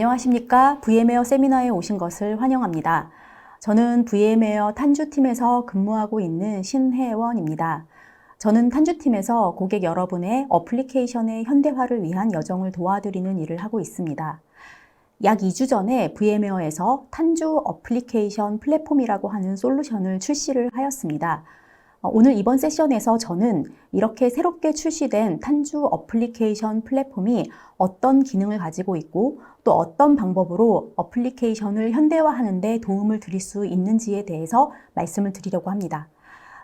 안녕하십니까. VM웨어 세미나에 오신 것을 환영합니다. 저는 VM웨어 탄주팀에서 근무하고 있는 신혜원입니다. 저는 탄주팀에서 고객 여러분의 어플리케이션의 현대화를 위한 여정을 도와드리는 일을 하고 있습니다. 약 2주 전에 VM웨어에서 탄주 어플리케이션 플랫폼이라고 하는 솔루션을 출시를 하였습니다. 오늘 이번 세션에서 저는 이렇게 새롭게 출시된 탄주 어플리케이션 플랫폼이 어떤 기능을 가지고 있고 또 어떤 방법으로 어플리케이션을 현대화하는 데 도움을 드릴 수 있는지에 대해서 말씀을 드리려고 합니다.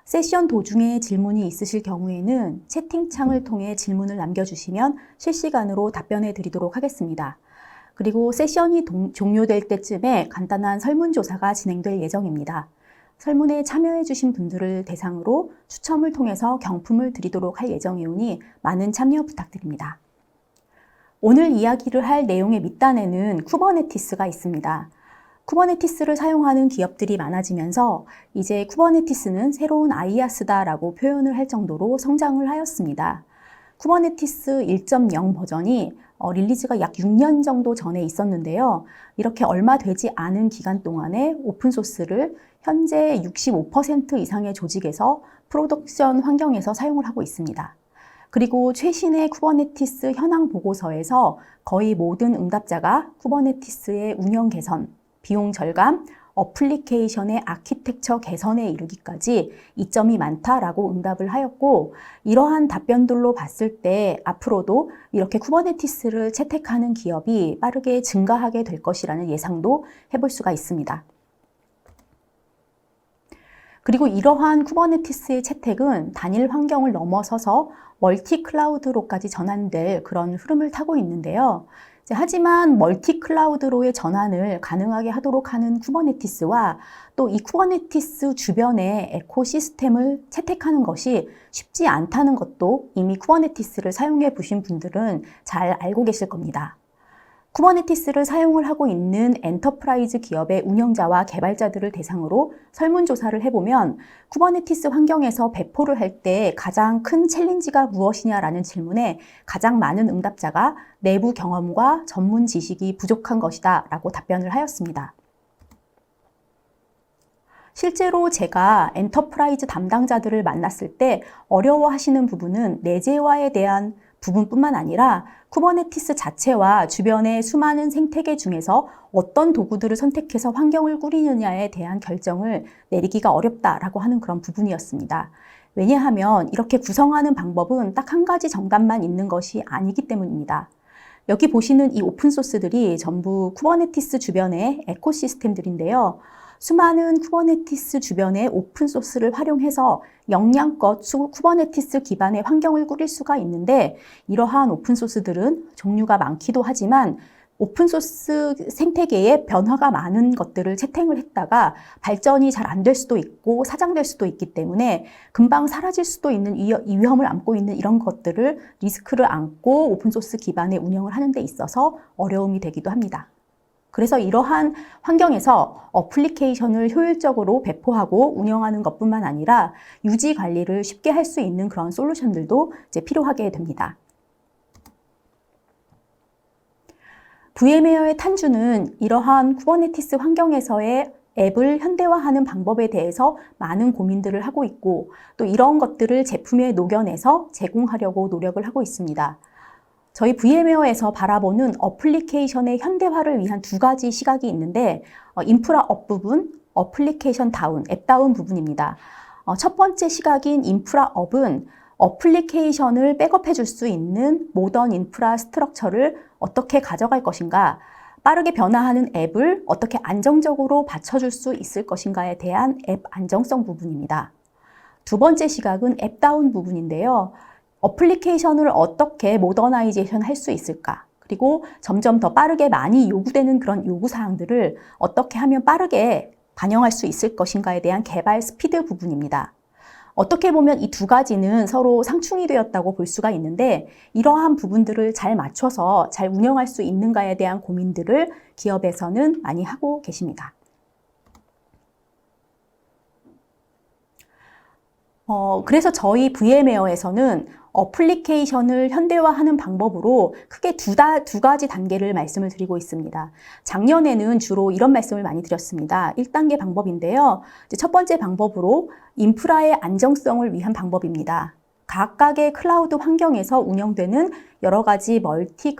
세션 도중에 질문이 있으실 경우에는 채팅창을 통해 질문을 남겨주시면 실시간으로 답변해 드리도록 하겠습니다. 그리고 세션이 종료될 때쯤에 간단한 설문조사가 진행될 예정입니다. 설문에 참여해 주신 분들을 대상으로 추첨을 통해서 경품을 드리도록 할 예정이오니 많은 참여 부탁드립니다. 오늘 이야기를 할 내용의 밑단에는 쿠버네티스가 있습니다. 쿠버네티스를 사용하는 기업들이 많아지면서 이제 쿠버네티스는 새로운 아이아스다라고 표현을 할 정도로 성장을 하였습니다. 쿠버네티스 1.0 버전이 릴리즈가 약 6년 정도 전에 있었는데요. 이렇게 얼마 되지 않은 기간 동안에 오픈소스를 현재 65% 이상의 조직에서 프로덕션 환경에서 사용을 하고 있습니다. 그리고 최신의 쿠버네티스 현황 보고서에서 거의 모든 응답자가 쿠버네티스의 운영 개선, 비용 절감, 어플리케이션의 아키텍처 개선에 이르기까지 이점이 많다라고 응답을 하였고, 이러한 답변들로 봤을 때 앞으로도 이렇게 쿠버네티스를 채택하는 기업이 빠르게 증가하게 될 것이라는 예상도 해볼 수가 있습니다. 그리고 이러한 쿠버네티스의 채택은 단일 환경을 넘어서서 멀티 클라우드로까지 전환될 그런 흐름을 타고 있는데요. 하지만 멀티 클라우드로의 전환을 가능하게 하도록 하는 쿠버네티스와 또 이 쿠버네티스 주변의 에코시스템을 채택하는 것이 쉽지 않다는 것도 이미 쿠버네티스를 사용해 보신 분들은 잘 알고 계실 겁니다. 쿠버네티스를 사용을 하고 있는 엔터프라이즈 기업의 운영자와 개발자들을 대상으로 설문조사를 해보면 쿠버네티스 환경에서 배포를 할 때 가장 큰 챌린지가 무엇이냐라는 질문에 가장 많은 응답자가 내부 경험과 전문 지식이 부족한 것이다 라고 답변을 하였습니다. 실제로 제가 엔터프라이즈 담당자들을 만났을 때 어려워하시는 부분은 내재화에 대한 부분뿐만 아니라 쿠버네티스 자체와 주변의 수많은 생태계 중에서 어떤 도구들을 선택해서 환경을 꾸리느냐에 대한 결정을 내리기가 어렵다라고 하는 그런 부분이었습니다. 왜냐하면 이렇게 구성하는 방법은 딱 한 가지 정답만 있는 것이 아니기 때문입니다. 여기 보시는 이 오픈소스들이 전부 쿠버네티스 주변의 에코시스템들인데요. 수많은 쿠버네티스 주변의 오픈소스를 활용해서 역량껏 쿠버네티스 기반의 환경을 꾸릴 수가 있는데, 이러한 오픈소스들은 종류가 많기도 하지만 오픈소스 생태계에 변화가 많은 것들을 채택을 했다가 발전이 잘 안 될 수도 있고 사장될 수도 있기 때문에 금방 사라질 수도 있는 위험을 안고 있는 이런 것들을 리스크를 안고 오픈소스 기반의 운영을 하는 데 있어서 어려움이 되기도 합니다. 그래서 이러한 환경에서 어플리케이션을 효율적으로 배포하고 운영하는 것뿐만 아니라 유지 관리를 쉽게 할 수 있는 그런 솔루션들도 이제 필요하게 됩니다. VM웨어의 탄주는 이러한 쿠버네티스 환경에서의 앱을 현대화하는 방법에 대해서 많은 고민들을 하고 있고, 또 이런 것들을 제품에 녹여내서 제공하려고 노력을 하고 있습니다. 저희 VM웨어에서 바라보는 어플리케이션의 현대화를 위한 두 가지 시각이 있는데, 인프라 업 부분, 어플리케이션 다운, 앱 다운 부분입니다. 첫 번째 시각인 인프라 업은 어플리케이션을 백업해 줄 수 있는 모던 인프라 스트럭처를 어떻게 가져갈 것인가, 빠르게 변화하는 앱을 어떻게 안정적으로 받쳐줄 수 있을 것인가에 대한 앱 안정성 부분입니다. 두 번째 시각은 앱 다운 부분인데요. 어플리케이션을 어떻게 모더나이제이션 할 수 있을까? 그리고 점점 더 빠르게 많이 요구되는 그런 요구사항들을 어떻게 하면 빠르게 반영할 수 있을 것인가에 대한 개발 스피드 부분입니다. 어떻게 보면 이 두 가지는 서로 상충이 되었다고 볼 수가 있는데, 이러한 부분들을 잘 맞춰서 잘 운영할 수 있는가에 대한 고민들을 기업에서는 많이 하고 계십니다. 그래서 저희 VM웨어에서는 어플리케이션을 현대화하는 방법으로 크게 두 가지 단계를 말씀을 드리고 있습니다. 작년에는 주로 이런 말씀을 많이 드렸습니다. 1단계 방법인데요. 첫 번째 방법으로 인프라의 안정성을 위한 방법입니다. 각각의 클라우드 환경에서 운영되는 여러 가지 멀티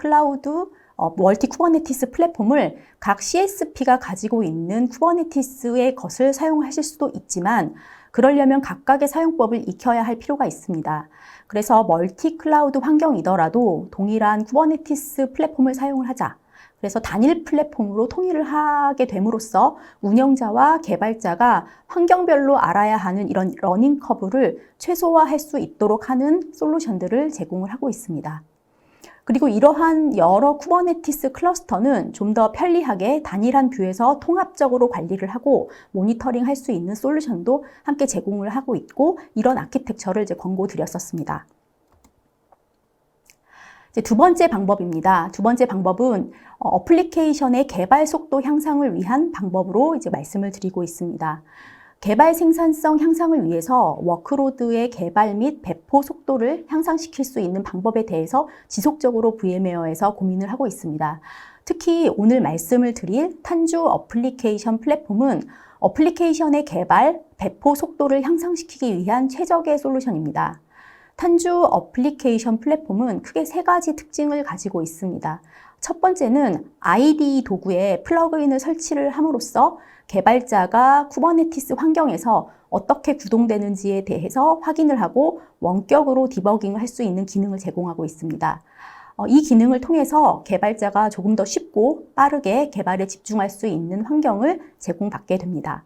쿠버네티스 플랫폼을 각 CSP가 가지고 있는 쿠버네티스의 것을 사용하실 수도 있지만 그러려면 각각의 사용법을 익혀야 할 필요가 있습니다. 그래서 멀티 클라우드 환경이더라도 동일한 쿠버네티스 플랫폼을 사용을 하자. 그래서 단일 플랫폼으로 통일을 하게 됨으로써 운영자와 개발자가 환경별로 알아야 하는 이런 러닝 커브를 최소화할 수 있도록 하는 솔루션들을 제공을 하고 있습니다. 그리고 이러한 여러 쿠버네티스 클러스터는 좀 더 편리하게 단일한 뷰에서 통합적으로 관리를 하고 모니터링 할 수 있는 솔루션도 함께 제공을 하고 있고 이런 아키텍처를 이제 권고드렸었습니다. 이제 두 번째 방법입니다. 두 번째 방법은 어플리케이션의 개발 속도 향상을 위한 방법으로 이제 말씀을 드리고 있습니다. 개발 생산성 향상을 위해서 워크로드의 개발 및 배포 속도를 향상시킬 수 있는 방법에 대해서 지속적으로 VM웨어에서 고민을 하고 있습니다. 특히 오늘 말씀을 드릴 탄주 어플리케이션 플랫폼은 어플리케이션의 개발, 배포 속도를 향상시키기 위한 최적의 솔루션입니다. 탄주 어플리케이션 플랫폼은 크게 세 가지 특징을 가지고 있습니다. 첫 번째는 IDE 도구에 플러그인을 설치를 함으로써 개발자가 쿠버네티스 환경에서 어떻게 구동되는지에 대해서 확인을 하고 원격으로 디버깅을 할 수 있는 기능을 제공하고 있습니다. 이 기능을 통해서 개발자가 조금 더 쉽고 빠르게 개발에 집중할 수 있는 환경을 제공받게 됩니다.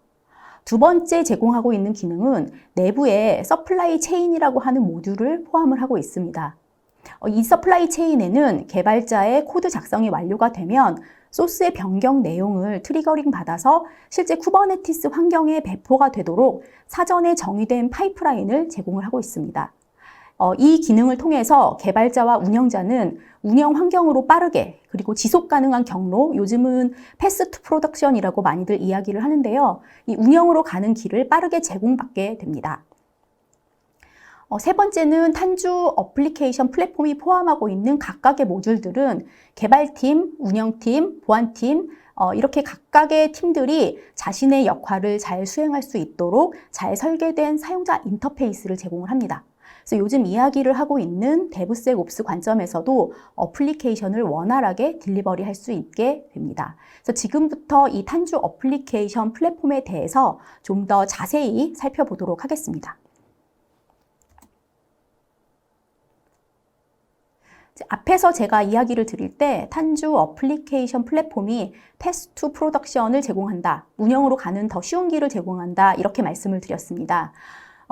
두 번째 제공하고 있는 기능은 내부에 서플라이 체인이라고 하는 모듈을 포함을 하고 있습니다. 이 서플라이 체인에는 개발자의 코드 작성이 완료가 되면 소스의 변경 내용을 트리거링 받아서 실제 쿠버네티스 환경에 배포가 되도록 사전에 정의된 파이프라인을 제공을 하고 있습니다. 이 기능을 통해서 개발자와 운영자는 운영 환경으로 빠르게 그리고 지속 가능한 경로, 요즘은 패스 투 프로덕션이라고 많이들 이야기를 하는데요. 이 운영으로 가는 길을 빠르게 제공받게 됩니다. 세 번째는 탄주 어플리케이션 플랫폼이 포함하고 있는 각각의 모듈들은 개발팀, 운영팀, 보안팀 이렇게 각각의 팀들이 자신의 역할을 잘 수행할 수 있도록 잘 설계된 사용자 인터페이스를 제공을 합니다. 그래서 요즘 이야기를 하고 있는 데브섹옵스 관점에서도 어플리케이션을 원활하게 딜리버리 할 수 있게 됩니다. 그래서 지금부터 이 탄주 어플리케이션 플랫폼에 대해서 좀 더 자세히 살펴보도록 하겠습니다. 앞에서 제가 이야기를 드릴 때 탄주 어플리케이션 플랫폼이 패스 투 프로덕션을 제공한다, 운영으로 가는 더 쉬운 길을 제공한다 이렇게 말씀을 드렸습니다.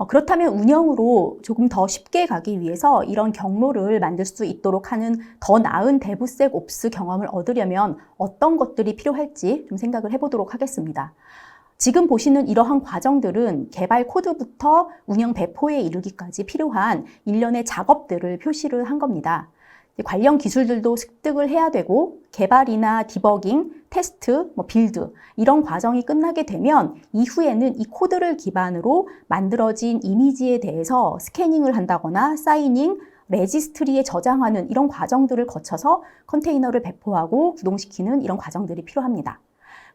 그렇다면 운영으로 조금 더 쉽게 가기 위해서 이런 경로를 만들 수 있도록 하는 더 나은 데브섹옵스 경험을 얻으려면 어떤 것들이 필요할지 좀 생각을 해보도록 하겠습니다. 지금 보시는 이러한 과정들은 개발 코드부터 운영 배포에 이르기까지 필요한 일련의 작업들을 표시를 한 겁니다. 관련 기술들도 습득을 해야 되고 개발이나 디버깅, 테스트, 빌드 이런 과정이 끝나게 되면 이후에는 이 코드를 기반으로 만들어진 이미지에 대해서 스캐닝을 한다거나 사이닝, 레지스트리에 저장하는 이런 과정들을 거쳐서 컨테이너를 배포하고 구동시키는 이런 과정들이 필요합니다.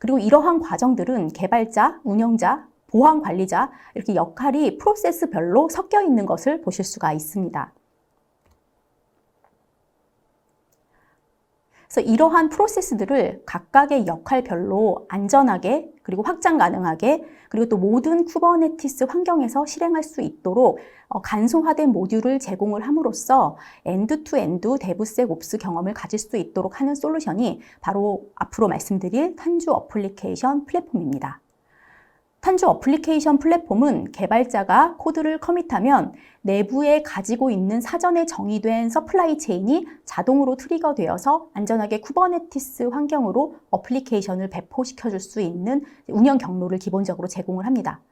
그리고 이러한 과정들은 개발자, 운영자, 보안 관리자 이렇게 역할이 프로세스별로 섞여 있는 것을 보실 수가 있습니다. 그래서 이러한 프로세스들을 각각의 역할별로 안전하게 그리고 확장 가능하게 그리고 또 모든 쿠버네티스 환경에서 실행할 수 있도록 간소화된 모듈을 제공을 함으로써 엔드-투-엔드 데브섹옵스 경험을 가질 수 있도록 하는 솔루션이 바로 앞으로 말씀드릴 탄주 어플리케이션 플랫폼입니다. 탄주 어플리케이션 플랫폼은 개발자가 코드를 커밋하면 내부에 가지고 있는 사전에 정의된 서플라이 체인이 자동으로 트리거 되어서 안전하게 쿠버네티스 환경으로 어플리케이션을 배포시켜 줄 수 있는 운영 경로를 기본적으로 제공을 합니다.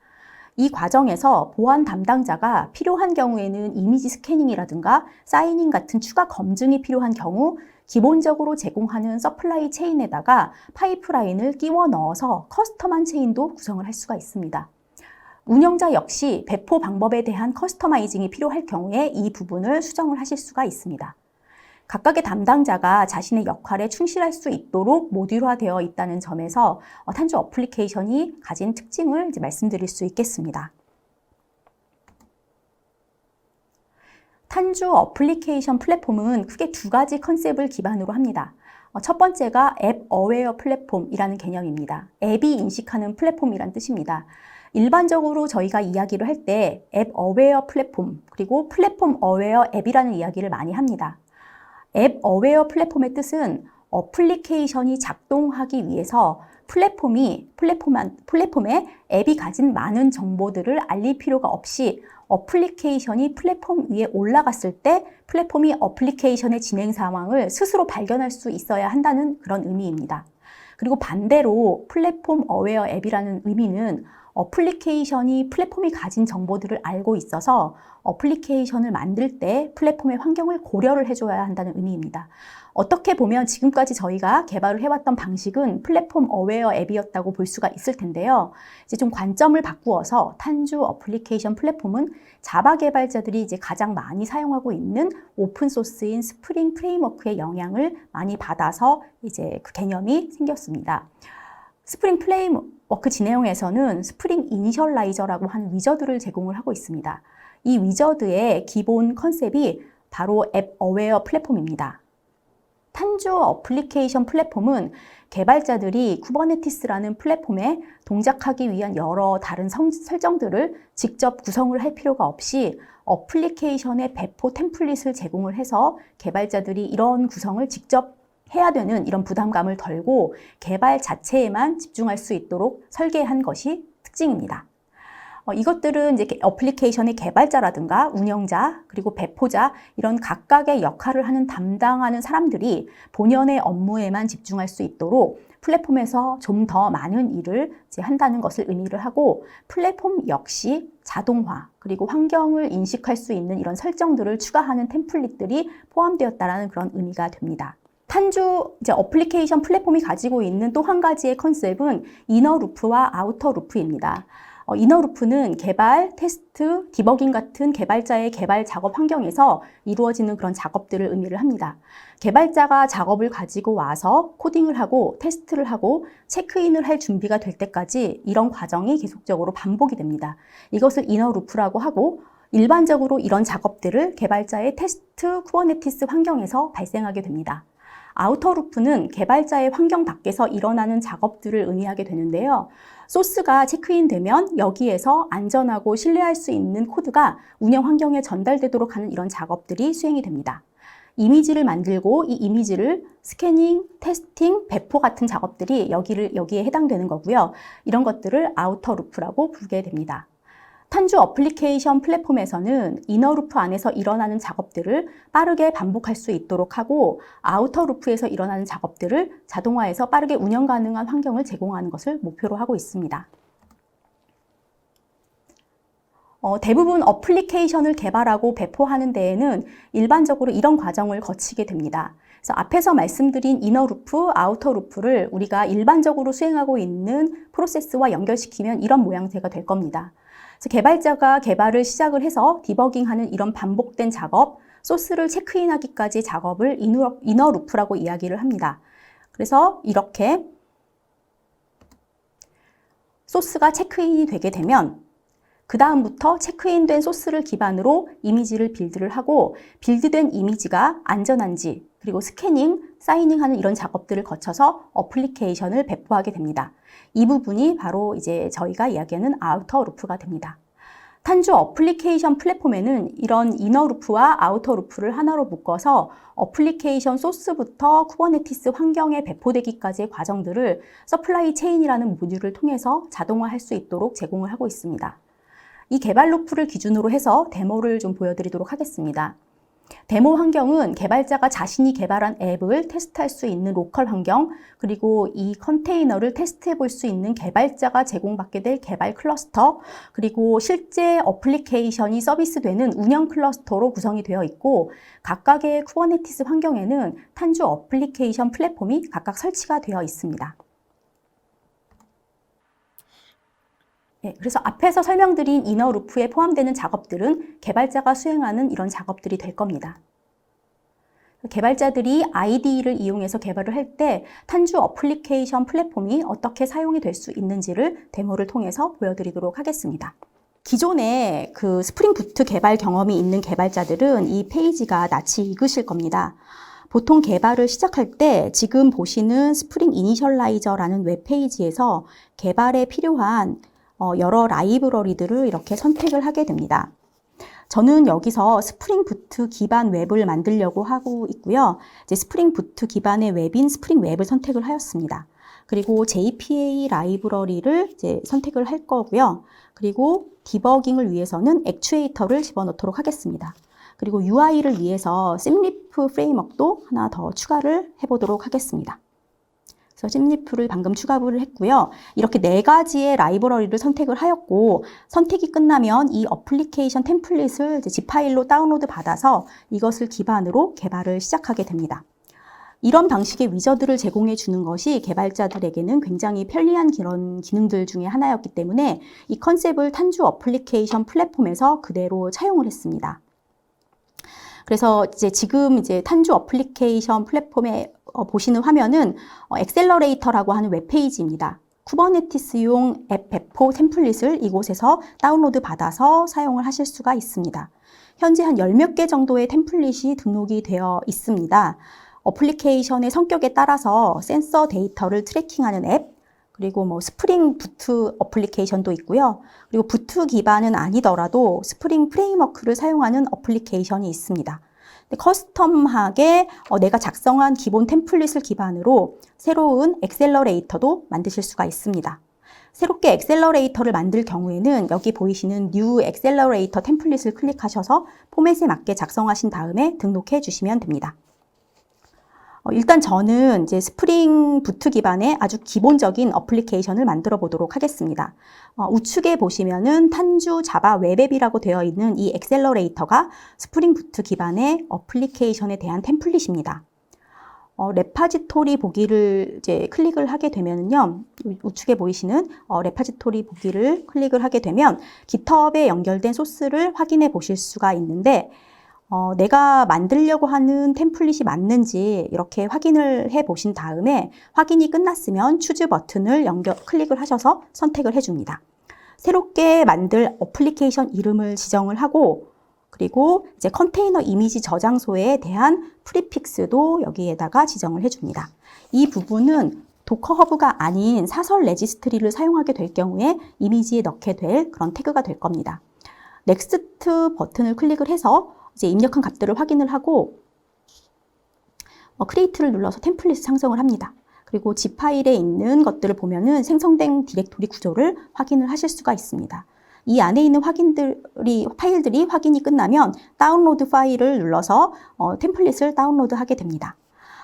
이 과정에서 보안 담당자가 필요한 경우에는 이미지 스캐닝이라든가 사이닝 같은 추가 검증이 필요한 경우 기본적으로 제공하는 서플라이 체인에다가 파이프라인을 끼워 넣어서 커스텀한 체인도 구성을 할 수가 있습니다. 운영자 역시 배포 방법에 대한 커스터마이징이 필요할 경우에 이 부분을 수정을 하실 수가 있습니다. 각각의 담당자가 자신의 역할에 충실할 수 있도록 모듈화되어 있다는 점에서 탄주 어플리케이션이 가진 특징을 이제 말씀드릴 수 있겠습니다. 탄주 어플리케이션 플랫폼은 크게 두 가지 컨셉을 기반으로 합니다. 첫 번째가 앱 어웨어 플랫폼이라는 개념입니다. 앱이 인식하는 플랫폼이란 뜻입니다. 일반적으로 저희가 이야기를 할 때 앱 어웨어 플랫폼 그리고 플랫폼 어웨어 앱이라는 이야기를 많이 합니다. 앱 어웨어 플랫폼의 뜻은 어플리케이션이 작동하기 위해서 플랫폼에 앱이 가진 많은 정보들을 알릴 필요가 없이 어플리케이션이 플랫폼 위에 올라갔을 때 플랫폼이 어플리케이션의 진행 상황을 스스로 발견할 수 있어야 한다는 그런 의미입니다. 그리고 반대로 플랫폼 어웨어 앱이라는 의미는 어플리케이션이 플랫폼이 가진 정보들을 알고 있어서 어플리케이션을 만들 때 플랫폼의 환경을 고려를 해줘야 한다는 의미입니다. 어떻게 보면 지금까지 저희가 개발을 해왔던 방식은 플랫폼 어웨어 앱이었다고 볼 수가 있을 텐데요. 이제 좀 관점을 바꾸어서 탄주 어플리케이션 플랫폼은 자바 개발자들이 이제 가장 많이 사용하고 있는 오픈소스인 스프링 프레임워크의 영향을 많이 받아서 이제 그 개념이 생겼습니다. 스프링 프레임워크 진행에서는 스프링 이니셜라이저라고 하는 위저드를 제공을 하고 있습니다. 이 위저드의 기본 컨셉이 바로 앱 어웨어 플랫폼입니다. 탄주 어플리케이션 플랫폼은 개발자들이 쿠버네티스라는 플랫폼에 동작하기 위한 여러 다른 설정들을 직접 구성을 할 필요가 없이 어플리케이션의 배포 템플릿을 제공을 해서 개발자들이 이런 구성을 직접 해야 되는 이런 부담감을 덜고 개발 자체에만 집중할 수 있도록 설계한 것이 특징입니다. 이것들은 이제 어플리케이션의 개발자라든가 운영자 그리고 배포자 이런 각각의 역할을 담당하는 사람들이 본연의 업무에만 집중할 수 있도록 플랫폼에서 좀 더 많은 일을 이제 한다는 것을 의미를 하고 플랫폼 역시 자동화 그리고 환경을 인식할 수 있는 이런 설정들을 추가하는 템플릿들이 포함되었다는 그런 의미가 됩니다. 탄주 이제 어플리케이션 플랫폼이 가지고 있는 또 한 가지의 컨셉은 이너 루프와 아우터 루프입니다. 이너 루프는 개발, 테스트, 디버깅 같은 개발자의 개발 작업 환경에서 이루어지는 그런 작업들을 의미를 합니다. 개발자가 작업을 가지고 와서 코딩을 하고 테스트를 하고 체크인을 할 준비가 될 때까지 이런 과정이 계속적으로 반복이 됩니다. 이것을 이너 루프라고 하고 일반적으로 이런 작업들을 개발자의 테스트, 쿠버네티스 환경에서 발생하게 됩니다. 아우터 루프는 개발자의 환경 밖에서 일어나는 작업들을 의미하게 되는데요. 소스가 체크인되면 여기에서 안전하고 신뢰할 수 있는 코드가 운영 환경에 전달되도록 하는 이런 작업들이 수행이 됩니다. 이미지를 만들고 이 이미지를 스캐닝, 테스팅, 배포 같은 작업들이 여기에 해당되는 거고요. 이런 것들을 아우터 루프라고 부르게 됩니다. 탄주 어플리케이션 플랫폼에서는 이너 루프 안에서 일어나는 작업들을 빠르게 반복할 수 있도록 하고 아우터 루프에서 일어나는 작업들을 자동화해서 빠르게 운영 가능한 환경을 제공하는 것을 목표로 하고 있습니다. 대부분 어플리케이션을 개발하고 배포하는 데에는 일반적으로 이런 과정을 거치게 됩니다. 그래서 앞에서 말씀드린 이너 루프, 아우터 루프를 우리가 일반적으로 수행하고 있는 프로세스와 연결시키면 이런 모양새가 될 겁니다. 개발자가 개발을 시작을 해서 디버깅하는 이런 반복된 작업, 소스를 체크인하기까지 작업을 이너 루프라고 이야기를 합니다. 그래서 이렇게 소스가 체크인이 되게 되면 그 다음부터 체크인된 소스를 기반으로 이미지를 빌드를 하고 빌드된 이미지가 안전한지 그리고 스캐닝, 사이닝하는 이런 작업들을 거쳐서 어플리케이션을 배포하게 됩니다. 이 부분이 바로 이제 저희가 이야기하는 아우터 루프가 됩니다. 탄주 어플리케이션 플랫폼에는 이런 이너 루프와 아우터 루프를 하나로 묶어서 어플리케이션 소스부터 쿠버네티스 환경에 배포되기까지의 과정들을 서플라이 체인이라는 모듈을 통해서 자동화할 수 있도록 제공을 하고 있습니다. 이 개발 루프를 기준으로 해서 데모를 좀 보여드리도록 하겠습니다. 데모 환경은 개발자가 자신이 개발한 앱을 테스트할 수 있는 로컬 환경, 그리고 이 컨테이너를 테스트해 볼 수 있는 개발자가 제공받게 될 개발 클러스터, 그리고 실제 어플리케이션이 서비스되는 운영 클러스터로 구성이 되어 있고 각각의 쿠버네티스 환경에는 탄주 어플리케이션 플랫폼이 각각 설치가 되어 있습니다. 그래서 앞에서 설명드린 이너 루프에 포함되는 작업들은 개발자가 수행하는 이런 작업들이 될 겁니다. 개발자들이 IDE를 이용해서 개발을 할 때 탄주 어플리케이션 플랫폼이 어떻게 사용이 될 수 있는지를 데모를 통해서 보여드리도록 하겠습니다. 기존에 그 스프링 부트 개발 경험이 있는 개발자들은 이 페이지가 낯이 익으실 겁니다. 보통 개발을 시작할 때 지금 보시는 스프링 이니셜라이저라는 웹페이지에서 개발에 필요한 여러 라이브러리들을 이렇게 선택을 하게 됩니다. 저는 여기서 스프링 부트 기반 웹을 만들려고 하고 있고요. 이제 스프링 부트 기반의 웹인 스프링 웹을 선택을 하였습니다. 그리고 JPA 라이브러리를 이제 선택을 할 거고요. 그리고 디버깅을 위해서는 액추에이터를 집어넣도록 하겠습니다. 그리고 UI를 위해서 심리프 프레임워크도 하나 더 추가를 해보도록 하겠습니다. 그래서 심리프를 방금 추가를 했고요. 이렇게 4가지의 라이브러리를 선택을 하였고, 선택이 끝나면 이 어플리케이션 템플릿을 이제 zip 파일로 다운로드 받아서 이것을 기반으로 개발을 시작하게 됩니다. 이런 방식의 위저드를 제공해 주는 것이 개발자들에게는 굉장히 편리한 그런 기능들 중에 하나였기 때문에 이 컨셉을 탄주 어플리케이션 플랫폼에서 그대로 차용을 했습니다. 그래서 지금 탄주 어플리케이션 플랫폼에 보시는 화면은 엑셀러레이터라고 하는 웹페이지입니다. 쿠버네티스용 앱 배포 템플릿을 이곳에서 다운로드 받아서 사용을 하실 수가 있습니다. 현재 한 10몇 개 정도의 템플릿이 등록이 되어 있습니다. 어플리케이션의 성격에 따라서 센서 데이터를 트래킹하는 앱, 그리고 스프링 부트 어플리케이션도 있고요. 그리고 부트 기반은 아니더라도 스프링 프레임워크를 사용하는 어플리케이션이 있습니다. 커스텀하게 내가 작성한 기본 템플릿을 기반으로 새로운 엑셀러레이터도 만드실 수가 있습니다. 새롭게 엑셀러레이터를 만들 경우에는 여기 보이시는 New Accelerator 템플릿을 클릭하셔서 포맷에 맞게 작성하신 다음에 등록해 주시면 됩니다. 일단 저는 스프링 부트 기반의 아주 기본적인 어플리케이션을 만들어 보도록 하겠습니다. 우측에 보시면은 탄주 자바 웹앱이라고 되어 있는 이 엑셀러레이터가 스프링 부트 기반의 어플리케이션에 대한 템플릿입니다. 레파지토리 보기를 클릭을 하게 되면요. 우측에 보이시는 레파지토리 보기를 클릭을 하게 되면 GitHub에 연결된 소스를 확인해 보실 수가 있는데 내가 만들려고 하는 템플릿이 맞는지 이렇게 확인을 해 보신 다음에 확인이 끝났으면 추즈 버튼을 클릭을 하셔서 선택을 해줍니다. 새롭게 만들 어플리케이션 이름을 지정을 하고 그리고 컨테이너 이미지 저장소에 대한 프리픽스도 여기에다가 지정을 해줍니다. 이 부분은 도커 허브가 아닌 사설 레지스트리를 사용하게 될 경우에 이미지에 넣게 될 그런 태그가 될 겁니다. 넥스트 버튼을 클릭을 해서 입력한 값들을 확인을 하고 크리에이트를 눌러서 템플릿을 생성을 합니다. 그리고 zip 파일에 있는 것들을 보면은 생성된 디렉토리 구조를 확인을 하실 수가 있습니다. 이 안에 있는 파일들이 확인이 끝나면 다운로드 파일을 눌러서 템플릿을 다운로드 하게 됩니다.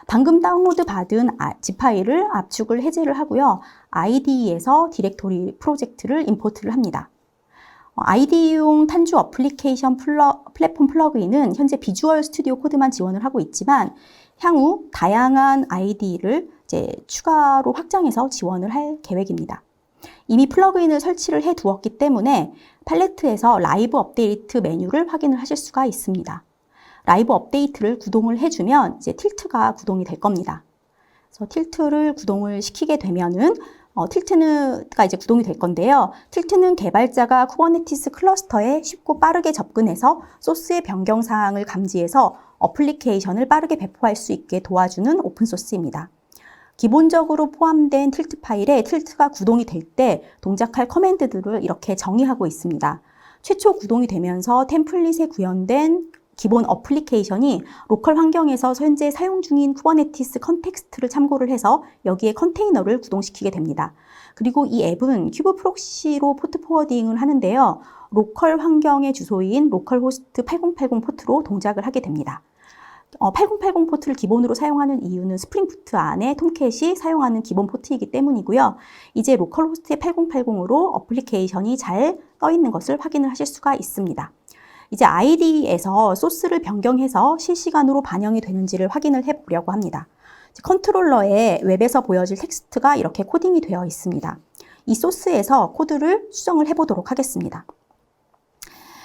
방금 다운로드 받은 zip 파일을 압축을 해제를 하고요. IDE에서 디렉토리 프로젝트를 임포트를 합니다. IDE용 탄주 어플리케이션 플랫폼 플러그인은 현재 비주얼 스튜디오 코드만 지원을 하고 있지만 향후 다양한 IDE를 추가로 확장해서 지원을 할 계획입니다. 이미 플러그인을 설치를 해 두었기 때문에 팔레트에서 라이브 업데이트 메뉴를 확인을 하실 수가 있습니다. 라이브 업데이트를 구동을 해주면 틸트가 구동이 될 겁니다. 그래서 틸트를 구동을 시키게 되면은 틸트가 구동이 될 건데요. 틸트는 개발자가 쿠버네티스 클러스터에 쉽고 빠르게 접근해서 소스의 변경 사항을 감지해서 어플리케이션을 빠르게 배포할 수 있게 도와주는 오픈소스입니다. 기본적으로 포함된 틸트 파일에 틸트가 구동이 될 때 동작할 커맨드들을 이렇게 정의하고 있습니다. 최초 구동이 되면서 템플릿에 구현된 기본 어플리케이션이 로컬 환경에서 현재 사용 중인 쿠버네티스 컨텍스트를 참고를 해서 여기에 컨테이너를 구동시키게 됩니다. 그리고 이 앱은 큐브 프록시로 포트 포워딩을 하는데요. 로컬 환경의 주소인 로컬호스트 8080 포트로 동작을 하게 됩니다. 8080 포트를 기본으로 사용하는 이유는 스프링 부트 안에 톰캣이 사용하는 기본 포트이기 때문이고요. 이제 로컬호스트의 8080으로 어플리케이션이 잘 떠 있는 것을 확인을 하실 수가 있습니다. 이제 IDE에서 소스를 변경해서 실시간으로 반영이 되는지를 확인을 해보려고 합니다. 컨트롤러에 웹에서 보여질 텍스트가 이렇게 코딩이 되어 있습니다. 이 소스에서 코드를 수정을 해보도록 하겠습니다.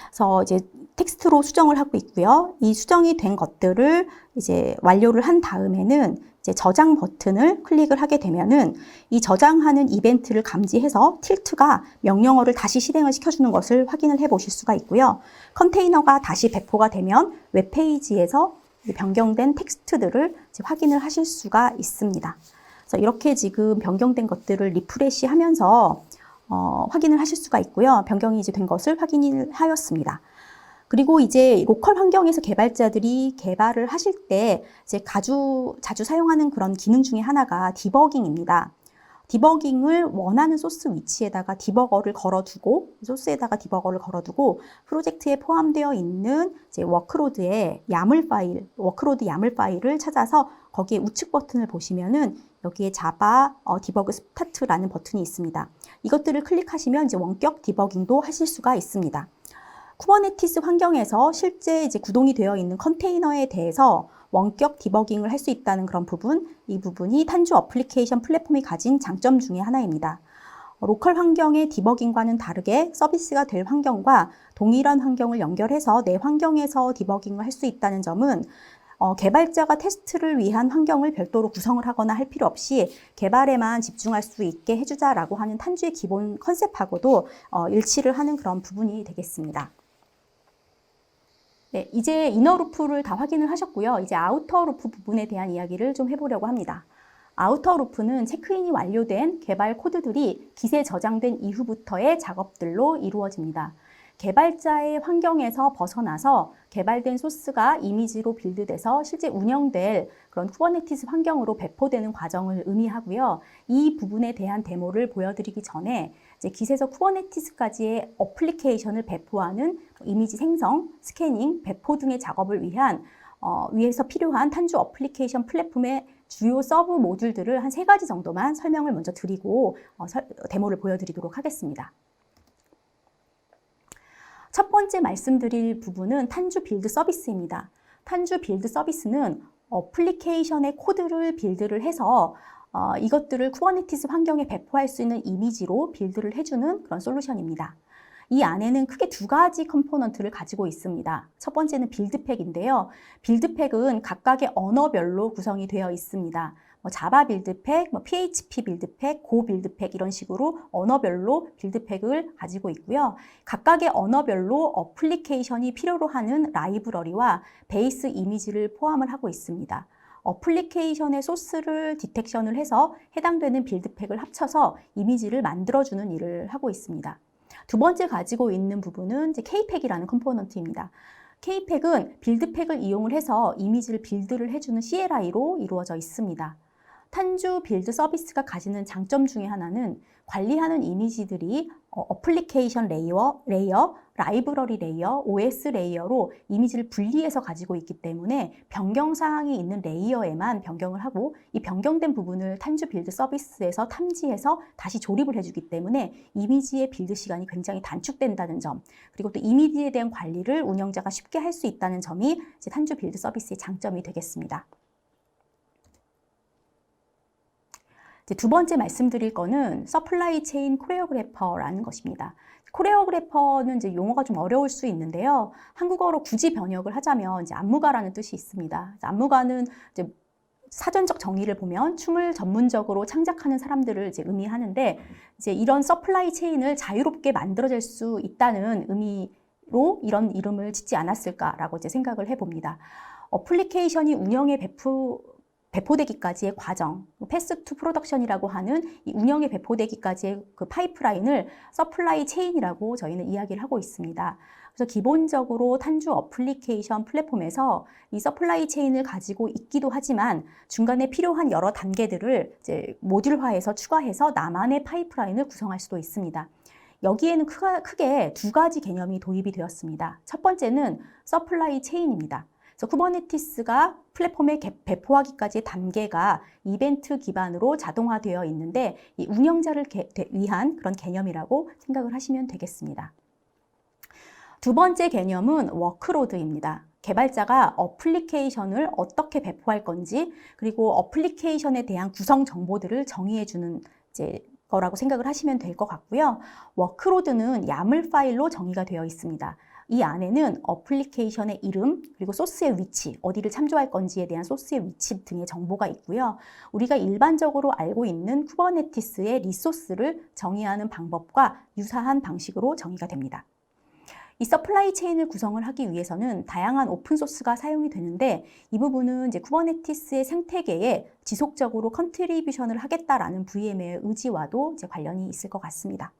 그래서 이제 텍스트로 수정을 하고 있고요. 이 수정이 된 것들을 이제 완료를 한 다음에는 이제 저장 버튼을 클릭을 하게 되면은 이 저장하는 이벤트를 감지해서 틸트가 명령어를 다시 실행을 시켜주는 것을 확인을 해 보실 수가 있고요. 컨테이너가 다시 배포가 되면 웹페이지에서 변경된 텍스트들을 이제 확인을 하실 수가 있습니다. 그래서 이렇게 지금 변경된 것들을 리프레시 하면서 확인을 하실 수가 있고요. 변경이 이제 된 것을 확인을 하였습니다. 그리고 이제 로컬 환경에서 개발자들이 개발을 하실 때 이제 자주 사용하는 그런 기능 중에 하나가 디버깅입니다. 디버깅을 원하는 소스 위치에다가 디버거를 걸어두고, 소스에다가 디버거를 걸어두고, 프로젝트에 포함되어 있는 이제 워크로드 야물 파일을 찾아서 거기에 우측 버튼을 보시면은 여기에 자바 디버그 스타트라는 버튼이 있습니다. 이것들을 클릭하시면 이제 원격 디버깅도 하실 수가 있습니다. 쿠버네티스 환경에서 실제 이제 구동이 되어 있는 컨테이너에 대해서 원격 디버깅을 할 수 있다는 그런 부분, 이 부분이 탄주 어플리케이션 플랫폼이 가진 장점 중에 하나입니다. 로컬 환경의 디버깅과는 다르게 서비스가 될 환경과 동일한 환경을 연결해서 내 환경에서 디버깅을 할 수 있다는 점은 개발자가 테스트를 위한 환경을 별도로 구성을 하거나 할 필요 없이 개발에만 집중할 수 있게 해주자라고 하는 탄주의 기본 컨셉하고도 일치를 하는 그런 부분이 되겠습니다. 네, 이제 이너 루프를 다 확인을 하셨고요. 이제 아우터 루프 부분에 대한 이야기를 좀 해보려고 합니다. 아우터 루프는 체크인이 완료된 개발 코드들이 깃에 저장된 이후부터의 작업들로 이루어집니다. 개발자의 환경에서 벗어나서 개발된 소스가 이미지로 빌드돼서 실제 운영될 그런 쿠버네티스 환경으로 배포되는 과정을 의미하고요. 이 부분에 대한 데모를 보여드리기 전에 이제 깃에서 쿠버네티스까지의 어플리케이션을 배포하는 이미지 생성, 스캐닝, 배포 등의 작업을 위해서 필요한 탄주 어플리케이션 플랫폼의 주요 서브 모듈들을 한 3가지 정도만 설명을 먼저 드리고 데모를 보여드리도록 하겠습니다. 첫 번째 말씀드릴 부분은 탄주 빌드 서비스입니다. 탄주 빌드 서비스는 어플리케이션의 코드를 빌드를 해서 이것들을 쿠버네티스 환경에 배포할 수 있는 이미지로 빌드를 해주는 그런 솔루션입니다. 이 안에는 크게 2가지 컴포넌트를 가지고 있습니다. 첫 번째는 빌드팩인데요. 빌드팩은 각각의 언어별로 구성이 되어 있습니다. 자바 빌드팩, PHP 빌드팩, 고 빌드팩 이런 식으로 언어별로 빌드팩을 가지고 있고요. 각각의 언어별로 어플리케이션이 필요로 하는 라이브러리와 베이스 이미지를 포함을 하고 있습니다. 어플리케이션의 소스를 디텍션을 해서 해당되는 빌드팩을 합쳐서 이미지를 만들어주는 일을 하고 있습니다. 두 번째 가지고 있는 부분은 이제 K팩이라는 컴포넌트입니다. K팩은 빌드팩을 이용을 해서 이미지를 빌드를 해주는 CLI로 이루어져 있습니다. 탄주 빌드 서비스가 가지는 장점 중에 하나는 관리하는 이미지들이 어플리케이션 레이어, 라이브러리 레이어, OS 레이어로 이미지를 분리해서 가지고 있기 때문에 변경사항이 있는 레이어에만 변경을 하고 이 변경된 부분을 탄주 빌드 서비스에서 탐지해서 다시 조립을 해주기 때문에 이미지의 빌드 시간이 굉장히 단축된다는 점, 그리고 또 이미지에 대한 관리를 운영자가 쉽게 할 수 있다는 점이 이제 탄주 빌드 서비스의 장점이 되겠습니다. 이제 두 번째 말씀드릴 거는 서플라이 체인 코레오그래퍼라는 것입니다. 코레오그래퍼는 이제 용어가 좀 어려울 수 있는데요. 한국어로 굳이 번역을 하자면 이제 안무가라는 뜻이 있습니다. 안무가는 이제 사전적 정의를 보면 춤을 전문적으로 창작하는 사람들을 이제 의미하는데 이제 이런 서플라이 체인을 자유롭게 만들어질 수 있다는 의미로 이런 이름을 짓지 않았을까라고 이제 생각을 해봅니다. 어플리케이션이 운영에 배포되기까지의 과정, 패스 투 프로덕션이라고 하는 이 운영에 배포되기까지의 그 파이프라인을 서플라이 체인이라고 저희는 이야기를 하고 있습니다. 그래서 기본적으로 탄주 어플리케이션 플랫폼에서 이 서플라이 체인을 가지고 있기도 하지만 중간에 필요한 여러 단계들을 이제 모듈화해서 추가해서 나만의 파이프라인을 구성할 수도 있습니다. 여기에는 크게 2가지 개념이 도입이 되었습니다. 첫 번째는 서플라이 체인입니다. 그래서 쿠버네티스가 플랫폼에 배포하기까지의 단계가 이벤트 기반으로 자동화되어 있는데 이 운영자를 위한 그런 개념이라고 생각을 하시면 되겠습니다. 두 번째 개념은 워크로드입니다. 개발자가 어플리케이션을 어떻게 배포할 건지 그리고 어플리케이션에 대한 구성 정보들을 정의해주는 거라고 생각을 하시면 될 것 같고요. 워크로드는 YAML 파일로 정의가 되어 있습니다. 이 안에는 어플리케이션의 이름, 그리고 소스의 위치, 어디를 참조할 건지에 대한 소스의 위치 등의 정보가 있고요. 우리가 일반적으로 알고 있는 쿠버네티스의 리소스를 정의하는 방법과 유사한 방식으로 정의가 됩니다. 이 서플라이 체인을 구성을 하기 위해서는 다양한 오픈소스가 사용이 되는데 이 부분은 이제 쿠버네티스의 생태계에 지속적으로 컨트리뷰션을 하겠다라는 VM의 의지와도 이제 관련이 있을 것 같습니다.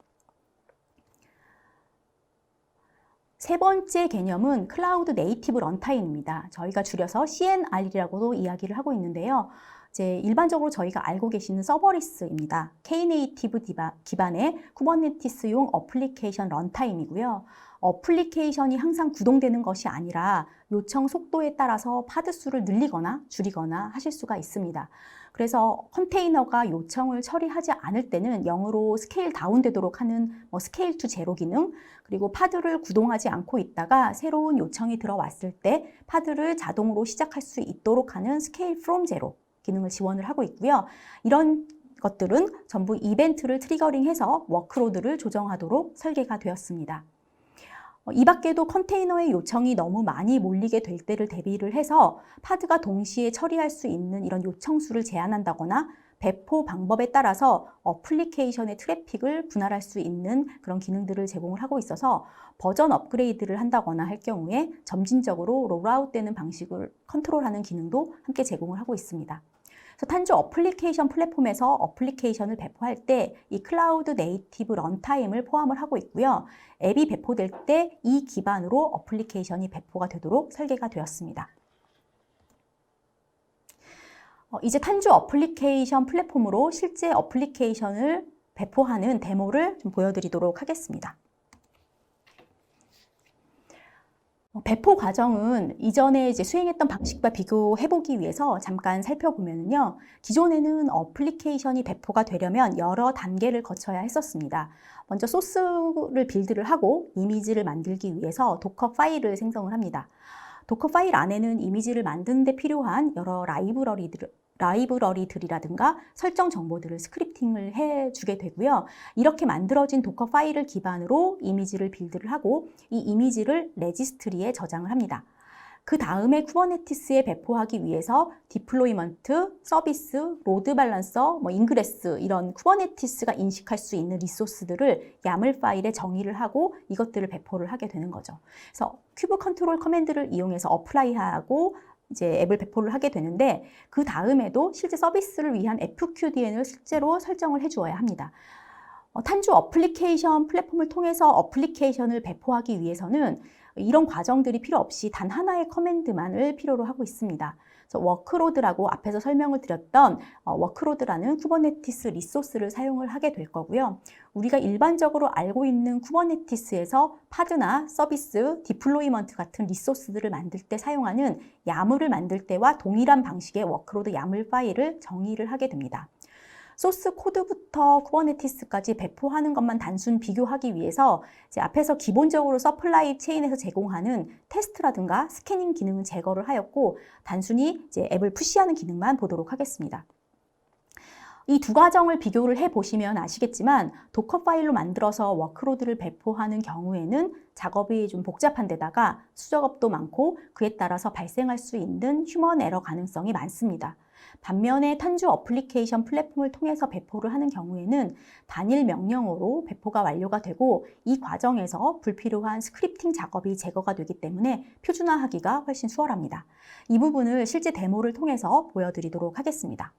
세 번째 개념은 클라우드 네이티브 런타임입니다. 저희가 줄여서 CNR이라고도 이야기를 하고 있는데요. 이제 일반적으로 저희가 알고 계시는 서버리스입니다. K네이티브 기반의 쿠버네티스용 어플리케이션 런타임이고요. 어플리케이션이 항상 구동되는 것이 아니라 요청 속도에 따라서 파드 수를 늘리거나 줄이거나 하실 수가 있습니다. 그래서 컨테이너가 요청을 처리하지 않을 때는 0으로 스케일 다운되도록 하는 스케일 투 제로 기능, 그리고 파드를 구동하지 않고 있다가 새로운 요청이 들어왔을 때 파드를 자동으로 시작할 수 있도록 하는 스케일 프롬 제로 기능을 지원을 하고 있고요. 이런 것들은 전부 이벤트를 트리거링해서 워크로드를 조정하도록 설계가 되었습니다. 이 밖에도 컨테이너의 요청이 너무 많이 몰리게 될 때를 대비를 해서 파드가 동시에 처리할 수 있는 이런 요청 수를 제한한다거나 배포 방법에 따라서 어플리케이션의 트래픽을 분할할 수 있는 그런 기능들을 제공을 하고 있어서 버전 업그레이드를 한다거나 할 경우에 점진적으로 롤아웃되는 방식을 컨트롤하는 기능도 함께 제공을 하고 있습니다. 그래서 탄주 어플리케이션 플랫폼에서 어플리케이션을 배포할 때 이 클라우드 네이티브 런타임을 포함을 하고 있고요. 앱이 배포될 때 이 기반으로 어플리케이션이 배포가 되도록 설계가 되었습니다. 이제 탄주 어플리케이션 플랫폼으로 실제 어플리케이션을 배포하는 데모를 좀 보여드리도록 하겠습니다. 배포 과정은 이전에 이제 수행했던 방식과 비교해보기 위해서 잠깐 살펴보면요. 기존에는 어플리케이션이 배포가 되려면 여러 단계를 거쳐야 했었습니다. 먼저 소스를 빌드를 하고 이미지를 만들기 위해서 도커 파일을 생성을 합니다. 도커 파일 안에는 이미지를 만드는 데 필요한 여러 라이브러리들이라든가 설정 정보들을 스크립팅을 해주게 되고요. 이렇게 만들어진 도커 파일을 기반으로 이미지를 빌드를 하고 이 이미지를 레지스트리에 저장을 합니다. 그 다음에 쿠버네티스에 배포하기 위해서 디플로이먼트, 서비스, 로드 밸런서, 인그레스 이런 쿠버네티스가 인식할 수 있는 리소스들을 YAML 파일에 정의를 하고 이것들을 배포를 하게 되는 거죠. 그래서 큐브 컨트롤 커맨드를 이용해서 어플라이하고 이제 앱을 배포를 하게 되는데 그 다음에도 실제 서비스를 위한 FQDN을 실제로 설정을 해주어야 합니다. 탄주 어플리케이션 플랫폼을 통해서 어플리케이션을 배포하기 위해서는 이런 과정들이 필요 없이 단 하나의 커맨드만을 필요로 하고 있습니다. 그래서 워크로드라고 앞에서 설명을 드렸던 워크로드라는 쿠버네티스 리소스를 사용을 하게 될 거고요. 우리가 일반적으로 알고 있는 쿠버네티스에서 파드나 서비스, 디플로이먼트 같은 리소스들을 만들 때 사용하는 YAML을 만들 때와 동일한 방식의 워크로드 YAML 파일을 정의를 하게 됩니다. 소스 코드부터 쿠버네티스까지 배포하는 것만 단순 비교하기 위해서 이제 앞에서 기본적으로 서플라이 체인에서 제공하는 테스트라든가 스캐닝 기능은 제거를 하였고 단순히 이제 앱을 푸시하는 기능만 보도록 하겠습니다. 이 두 과정을 비교를 해보시면 아시겠지만 도커 파일로 만들어서 워크로드를 배포하는 경우에는 작업이 좀 복잡한 데다가 수작업도 많고 그에 따라서 발생할 수 있는 휴먼 에러 가능성이 많습니다. 반면에 탄주 어플리케이션 플랫폼을 통해서 배포를 하는 경우에는 단일 명령어로 배포가 완료가 되고 이 과정에서 불필요한 스크립팅 작업이 제거가 되기 때문에 표준화하기가 훨씬 수월합니다. 이 부분을 실제 데모를 통해서 보여드리도록 하겠습니다.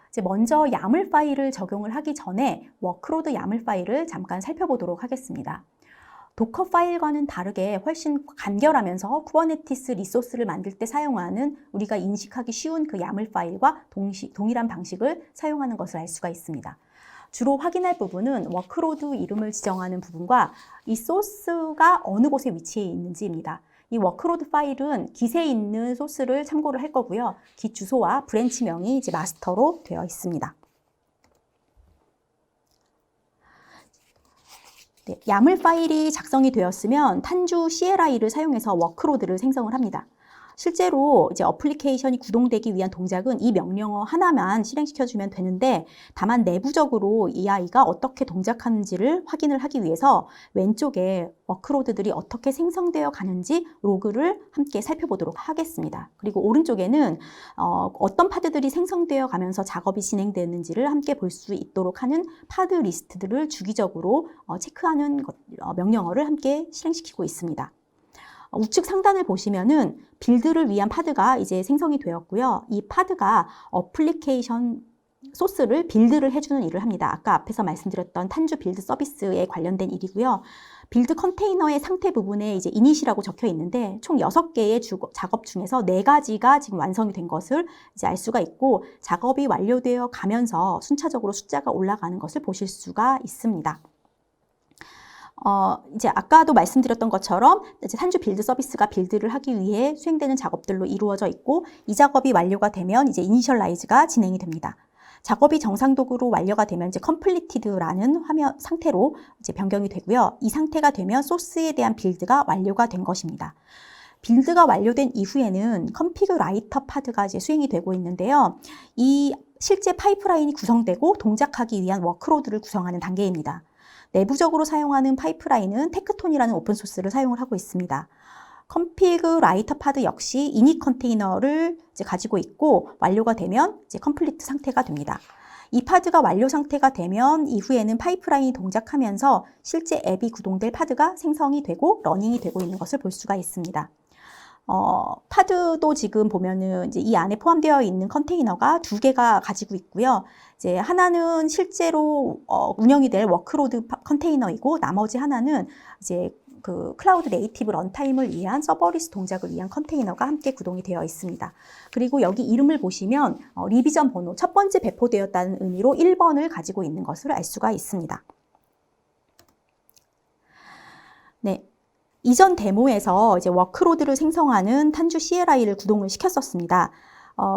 이제 먼저 YAML 파일을 적용을 하기 전에 워크로드 YAML 파일을 잠깐 살펴보도록 하겠습니다. 도커 파일과는 다르게 훨씬 간결하면서 쿠버네티스 리소스를 만들 때 사용하는 우리가 인식하기 쉬운 그 YAML 파일과 동일한 방식을 사용하는 것을 알 수가 있습니다. 주로 확인할 부분은 워크로드 이름을 지정하는 부분과 이 소스가 어느 곳에 위치해 있는지입니다. 이 워크로드 파일은 깃에 있는 소스를 참고를 할 거고요. 깃 주소와 브랜치명이 이제 마스터로 되어 있습니다. 네, YAML 파일이 작성이 되었으면 탄주 CLI를 사용해서 워크로드를 생성을 합니다. 실제로 이제 어플리케이션이 구동되기 위한 동작은 이 명령어 하나만 실행시켜주면 되는데, 다만 내부적으로 이 아이가 어떻게 동작하는지를 확인을 하기 위해서 왼쪽에 워크로드들이 어떻게 생성되어 가는지 로그를 함께 살펴보도록 하겠습니다. 그리고 오른쪽에는 어떤 파드들이 생성되어 가면서 작업이 진행되는지를 함께 볼 수 있도록 하는 파드 리스트들을 주기적으로 체크하는 명령어를 함께 실행시키고 있습니다. 우측 상단을 보시면은 빌드를 위한 파드가 이제 생성이 되었고요. 이 파드가 어플리케이션 소스를 빌드를 해주는 일을 합니다. 아까 앞에서 말씀드렸던 탄주 빌드 서비스에 관련된 일이고요. 빌드 컨테이너의 상태 부분에 이제 이닛이라고 적혀 있는데 총 6개의 작업 중에서 4가지가 지금 완성이 된 것을 이제 알 수가 있고, 작업이 완료되어 가면서 순차적으로 숫자가 올라가는 것을 보실 수가 있습니다. 이제 아까도 말씀드렸던 것처럼 이제 탄주 빌드 서비스가 빌드를 하기 위해 수행되는 작업들로 이루어져 있고, 이 작업이 완료가 되면 이제 이니셜라이즈가 진행이 됩니다. 작업이 정상적으로 완료가 되면 이제 completed라는 화면 상태로 이제 변경이 되고요. 이 상태가 되면 소스에 대한 빌드가 완료가 된 것입니다. 빌드가 완료된 이후에는 config writer 파드가 이제 수행이 되고 있는데요. 이 실제 파이프라인이 구성되고 동작하기 위한 워크로드를 구성하는 단계입니다. 내부적으로 사용하는 파이프라인은 테크톤이라는 오픈소스를 사용을 하고 있습니다. config writer 파드 역시 init 컨테이너를 이제 가지고 있고, 완료가 되면 이제 complete 상태가 됩니다. 이 파드가 완료 상태가 되면 이후에는 파이프라인이 동작하면서 실제 앱이 구동될 파드가 생성이 되고 러닝이 되고 있는 것을 볼 수가 있습니다. 파드도 지금 보면은 이제 이 안에 포함되어 있는 컨테이너가 2개가 가지고 있고요. 이제 하나는 실제로 운영이 될 워크로드 컨테이너이고, 나머지 하나는 이제 그 클라우드 네이티브 런타임을 위한 서버리스 동작을 위한 컨테이너가 함께 구동이 되어 있습니다. 그리고 여기 이름을 보시면 리비전 번호, 첫 번째 배포되었다는 의미로 1번을 가지고 있는 것을 알 수가 있습니다. 네. 이전 데모에서 이제 워크로드를 생성하는 탄주 CLI를 구동을 시켰었습니다.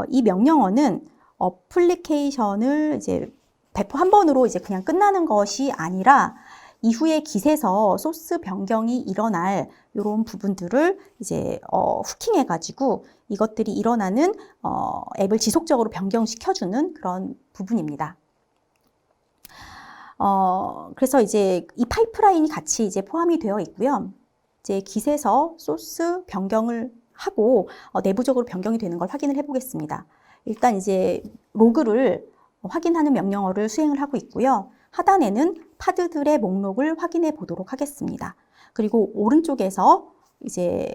이 명령어는 어플리케이션을 이제 배포 한 번으로 이제 그냥 끝나는 것이 아니라 이후에 깃에서 소스 변경이 일어날 이런 부분들을 이제 후킹해가지고 이것들이 일어나는 앱을 지속적으로 변경시켜주는 그런 부분입니다. 그래서 이제 이 파이프라인이 같이 이제 포함이 되어 있고요. 이제 깃에서 소스 변경을 하고 내부적으로 변경이 되는 걸 확인을 해보겠습니다. 일단 이제 로그를 확인하는 명령어를 수행을 하고 있고요. 하단에는 파드들의 목록을 확인해 보도록 하겠습니다. 그리고 오른쪽에서 이제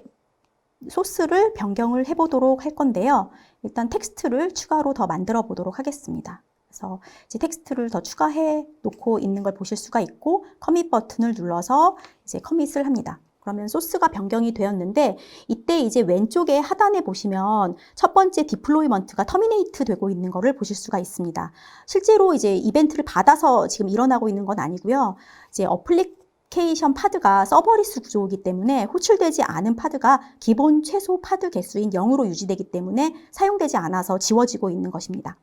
소스를 변경을 해보도록 할 건데요. 일단 텍스트를 추가로 더 만들어 보도록 하겠습니다. 그래서 이제 텍스트를 더 추가해 놓고 있는 걸 보실 수가 있고, 커밋 버튼을 눌러서 이제 커밋을 합니다. 그러면 소스가 변경이 되었는데, 이때 이제 왼쪽에 하단에 보시면 첫 번째 디플로이먼트가 터미네이트 되고 있는 것을 보실 수가 있습니다. 실제로 이제 이벤트를 받아서 지금 일어나고 있는 건 아니고요. 이제 어플리케이션 파드가 서버리스 구조이기 때문에 호출되지 않은 파드가 기본 최소 파드 개수인 0으로 유지되기 때문에 사용되지 않아서 지워지고 있는 것입니다.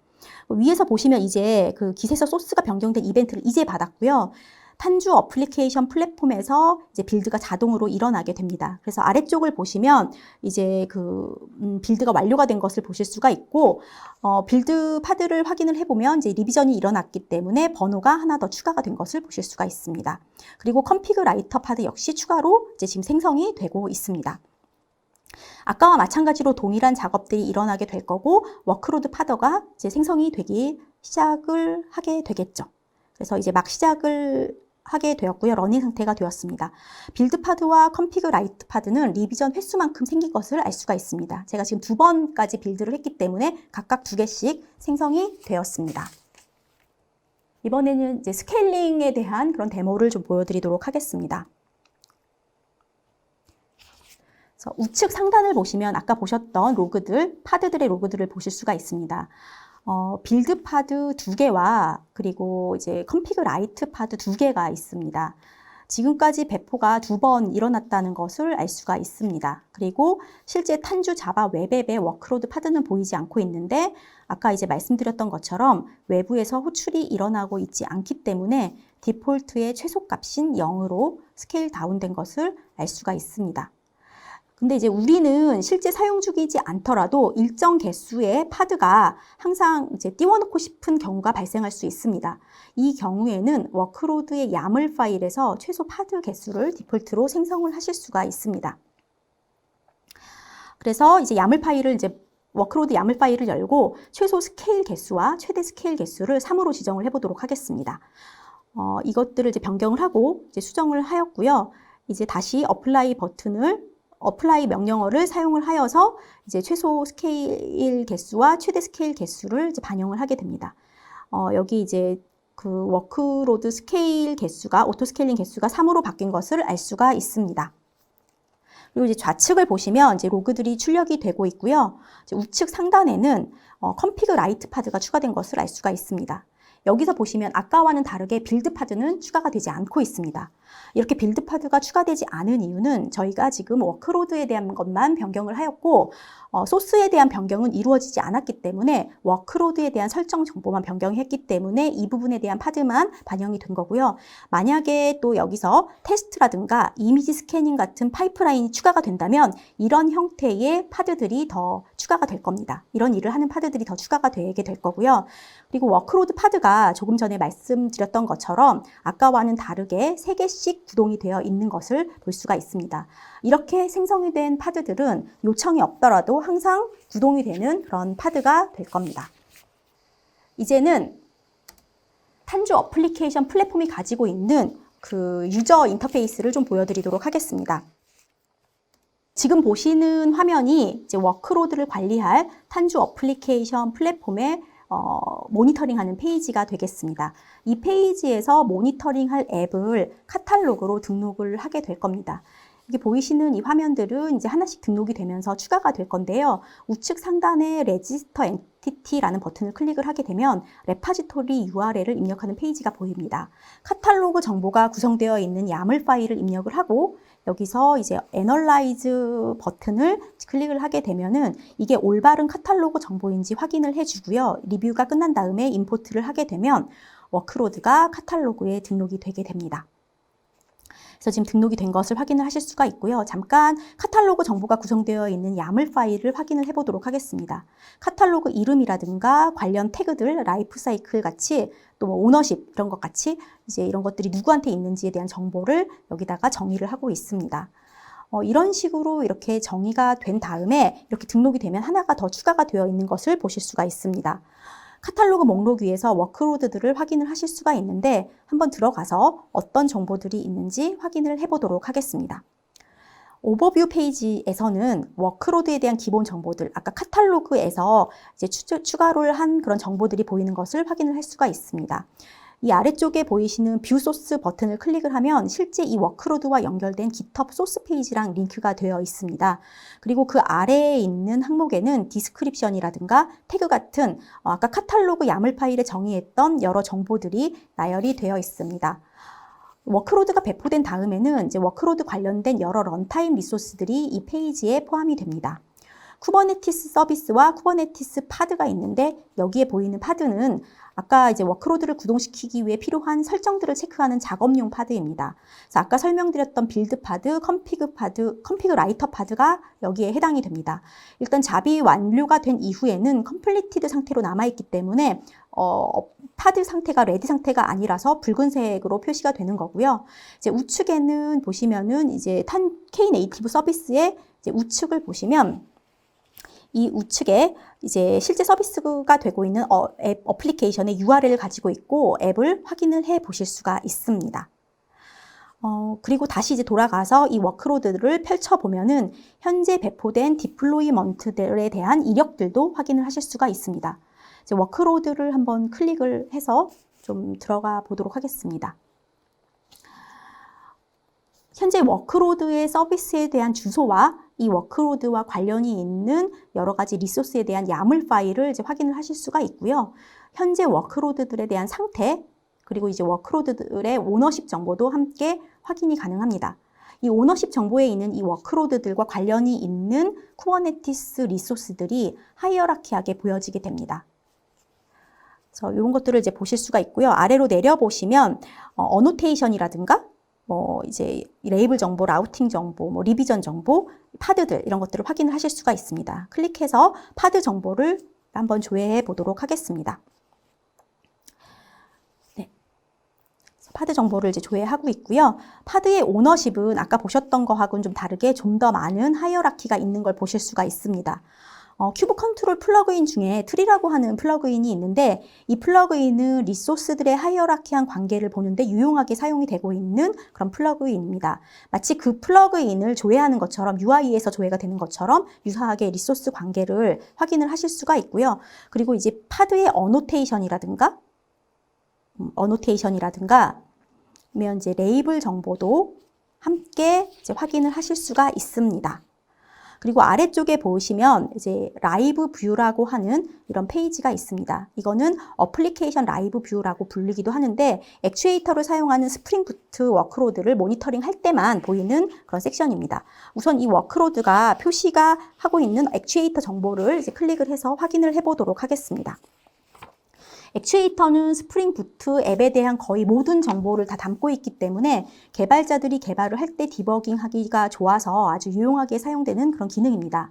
위에서 보시면 이제 그 깃에서 소스가 변경된 이벤트를 이제 받았고요. 탄주 어플리케이션 플랫폼에서 이제 빌드가 자동으로 일어나게 됩니다. 그래서 아래쪽을 보시면 이제 그 빌드가 완료가 된 것을 보실 수가 있고, 빌드 파드를 확인을 해보면 이제 리비전이 일어났기 때문에 번호가 하나 더 추가가 된 것을 보실 수가 있습니다. 그리고 config writer 파드 역시 추가로 이제 지금 생성이 되고 있습니다. 아까와 마찬가지로 동일한 작업들이 일어나게 될 거고, 워크로드 파더가 이제 생성이 되기 시작을 하게 되겠죠. 그래서 이제 막 시작을 하게 되었고요. 러닝 상태가 되었습니다. 빌드 파드와 config write 파드는 리비전 횟수만큼 생긴 것을 알 수가 있습니다. 제가 지금 2번까지 빌드를 했기 때문에 각각 2개씩 생성이 되었습니다. 이번에는 이제 스케일링에 대한 그런 데모를 좀 보여드리도록 하겠습니다. 그래서 우측 상단을 보시면 아까 보셨던 로그들, 파드들의 로그들을 보실 수가 있습니다. 빌드 파드 2개와 그리고 이제 config write 파드 2개가 있습니다. 지금까지 배포가 2번 일어났다는 것을 알 수가 있습니다. 그리고 실제 탄주 자바 웹앱의 워크로드 파드는 보이지 않고 있는데, 아까 이제 말씀드렸던 것처럼 외부에서 호출이 일어나고 있지 않기 때문에 디폴트의 최소값인 0으로 스케일 다운된 것을 알 수가 있습니다. 근데 이제 우리는 실제 사용 중이지 않더라도 일정 개수의 파드가 항상 이제 띄워놓고 싶은 경우가 발생할 수 있습니다. 이 경우에는 워크로드의 야물 파일에서 최소 파드 개수를 디폴트로 생성을 하실 수가 있습니다. 그래서 이제 야물 파일을 워크로드 야물 파일을 열고 최소 스케일 개수와 최대 스케일 개수를 3으로 지정을 해보도록 하겠습니다. 이것들을 이제 변경을 하고 이제 수정을 하였고요. 이제 다시 어플라이 명령어를 사용을 하여서 이제 최소 스케일 개수와 최대 스케일 개수를 이제 반영을 하게 됩니다. 여기 이제 그 워크로드 스케일 개수가 오토 스케일링 개수가 3으로 바뀐 것을 알 수가 있습니다. 그리고 이제 좌측을 보시면 이제 로그들이 출력이 되고 있고요. 이제 우측 상단에는 컴피그 라이트 파드가 추가된 것을 알 수가 있습니다. 여기서 보시면 아까와는 다르게 빌드 파드는 추가가 되지 않고 있습니다. 이렇게 빌드 파드가 추가되지 않은 이유는 저희가 지금 워크로드에 대한 것만 변경을 하였고 소스에 대한 변경은 이루어지지 않았기 때문에 워크로드에 대한 설정 정보만 변경했기 때문에 이 부분에 대한 파드만 반영이 된 거고요. 만약에 또 여기서 테스트라든가 이미지 스캐닝 같은 파이프라인이 추가가 된다면 이런 형태의 파드들이 더 추가가 될 겁니다. 이런 일을 하는 파드들이 더 추가가 되게 될 거고요. 그리고 워크로드 파드가 조금 전에 말씀드렸던 것처럼 아까와는 다르게 3개씩 구동이 되어 있는 것을 볼 수가 있습니다. 이렇게 생성이 된 파드들은 요청이 없더라도 항상 구동이 되는 그런 파드가 될 겁니다. 이제는 탄주 어플리케이션 플랫폼이 가지고 있는 그 유저 인터페이스를 좀 보여드리도록 하겠습니다. 지금 보시는 화면이 이제 워크로드를 관리할 탄주 어플리케이션 플랫폼의 모니터링하는 페이지가 되겠습니다. 이 페이지에서 모니터링할 앱을 카탈로그로 등록을 하게 될 겁니다. 여기 보이시는 이 화면들은 이제 하나씩 등록이 되면서 추가가 될 건데요. 우측 상단에 레지스터 엔티티라는 버튼을 클릭을 하게 되면 레파지토리 URL을 입력하는 페이지가 보입니다. 카탈로그 정보가 구성되어 있는 야물 파일을 입력을 하고 여기서 이제 애널라이즈 버튼을 클릭을 하게 되면은 이게 올바른 카탈로그 정보인지 확인을 해주고요. 리뷰가 끝난 다음에 임포트를 하게 되면 워크로드가 카탈로그에 등록이 되게 됩니다. 그래서 지금 등록이 된 것을 확인을 하실 수가 있고요. 잠깐 카탈로그 정보가 구성되어 있는 야물 파일을 확인을 해보도록 하겠습니다. 카탈로그 이름이라든가 관련 태그들, 라이프 사이클 같이 또 뭐 오너십 이런 것 같이 이제 이런 것들이 누구한테 있는지에 대한 정보를 여기다가 정의를 하고 있습니다. 이런 식으로 이렇게 정의가 된 다음에 이렇게 등록이 되면 하나가 더 추가가 되어 있는 것을 보실 수가 있습니다. 카탈로그 목록 위에서 워크로드들을 확인을 하실 수가 있는데 한번 들어가서 어떤 정보들이 있는지 확인을 해보도록 하겠습니다. 오버뷰 페이지에서는 워크로드에 대한 기본 정보들, 아까 카탈로그에서 이제 추가를 한 그런 정보들이 보이는 것을 확인을 할 수가 있습니다. 이 아래쪽에 보이시는 뷰 소스 버튼을 클릭을 하면 실제 이 워크로드와 연결된 GitHub 소스 페이지랑 링크가 되어 있습니다. 그리고 그 아래에 있는 항목에는 디스크립션이라든가 태그 같은 아까 카탈로그 야물 파일에 정의했던 여러 정보들이 나열이 되어 있습니다. 워크로드가 배포된 다음에는 이제 워크로드 관련된 여러 런타임 리소스들이 이 페이지에 포함이 됩니다. 쿠버네티스 서비스와 쿠버네티스 파드가 있는데 여기에 보이는 파드는 아까 이제 워크로드를 구동시키기 위해 필요한 설정들을 체크하는 작업용 파드입니다. 그래서 아까 설명드렸던 빌드 파드, 컴피그 라이터 파드가 여기에 해당이 됩니다. 일단 잡이 완료가 된 이후에는 컴플리티드 상태로 남아있기 때문에 파드 상태가 레디 상태가 아니라서 붉은색으로 표시가 되는 거고요. 이제 우측에는 보시면은 이제 K네이티브 서비스의 이제 우측을 보시면 이 우측에 이제 실제 서비스가 되고 있는 앱 어플리케이션의 URL을 가지고 있고 앱을 확인을 해 보실 수가 있습니다. 그리고 다시 이제 돌아가서 이 워크로드를 펼쳐보면은 현재 배포된 디플로이먼트들에 대한 이력들도 확인을 하실 수가 있습니다. 이제 워크로드를 한번 클릭을 해서 좀 들어가 보도록 하겠습니다. 현재 워크로드의 서비스에 대한 주소와 이 워크로드와 관련이 있는 여러 가지 리소스에 대한 야물 파일을 이제 확인을 하실 수가 있고요. 현재 워크로드들에 대한 상태, 그리고 이제 워크로드들의 오너십 정보도 함께 확인이 가능합니다. 이 오너십 정보에 있는 이 워크로드들과 관련이 있는 쿠버네티스 리소스들이 하이어라키하게 보여지게 됩니다. 그래서 이런 것들을 이제 보실 수가 있고요. 아래로 내려보시면 어노테이션이라든가 이제 레이블 정보, 라우팅 정보, 리비전 정보 파드들 이런 것들을 확인을 하실 수가 있습니다. 클릭해서 파드 정보를 한번 조회해 보도록 하겠습니다. 네. 파드 정보를 이제 조회하고 있고요. 파드의 오너십은 아까 보셨던 거하고는 좀 다르게 좀 더 많은 하이어라키가 있는 걸 보실 수가 있습니다. 큐브 컨트롤 플러그인 중에 트리라고 하는 플러그인이 있는데 이 플러그인은 리소스들의 하이어라키한 관계를 보는데 유용하게 사용이 되고 있는 그런 플러그인입니다. 마치 그 플러그인을 조회하는 것처럼 UI에서 조회가 되는 것처럼 유사하게 리소스 관계를 확인을 하실 수가 있고요. 그리고 이제 파드의 어노테이션이라든가 아니면 이제 레이블 정보도 함께 이제 확인을 하실 수가 있습니다. 그리고 아래쪽에 보시면 이제 라이브 뷰라고 하는 이런 페이지가 있습니다. 이거는 어플리케이션 라이브 뷰라고 불리기도 하는데 액추에이터를 사용하는 스프링 부트 워크로드를 모니터링 할 때만 보이는 그런 섹션입니다. 우선 이 워크로드가 표시가 하고 있는 액추에이터 정보를 이제 클릭을 해서 확인을 해보도록 하겠습니다. 액추에이터는 스프링 부트 앱에 대한 거의 모든 정보를 다 담고 있기 때문에 개발자들이 개발을 할 때 디버깅하기가 좋아서 아주 유용하게 사용되는 그런 기능입니다.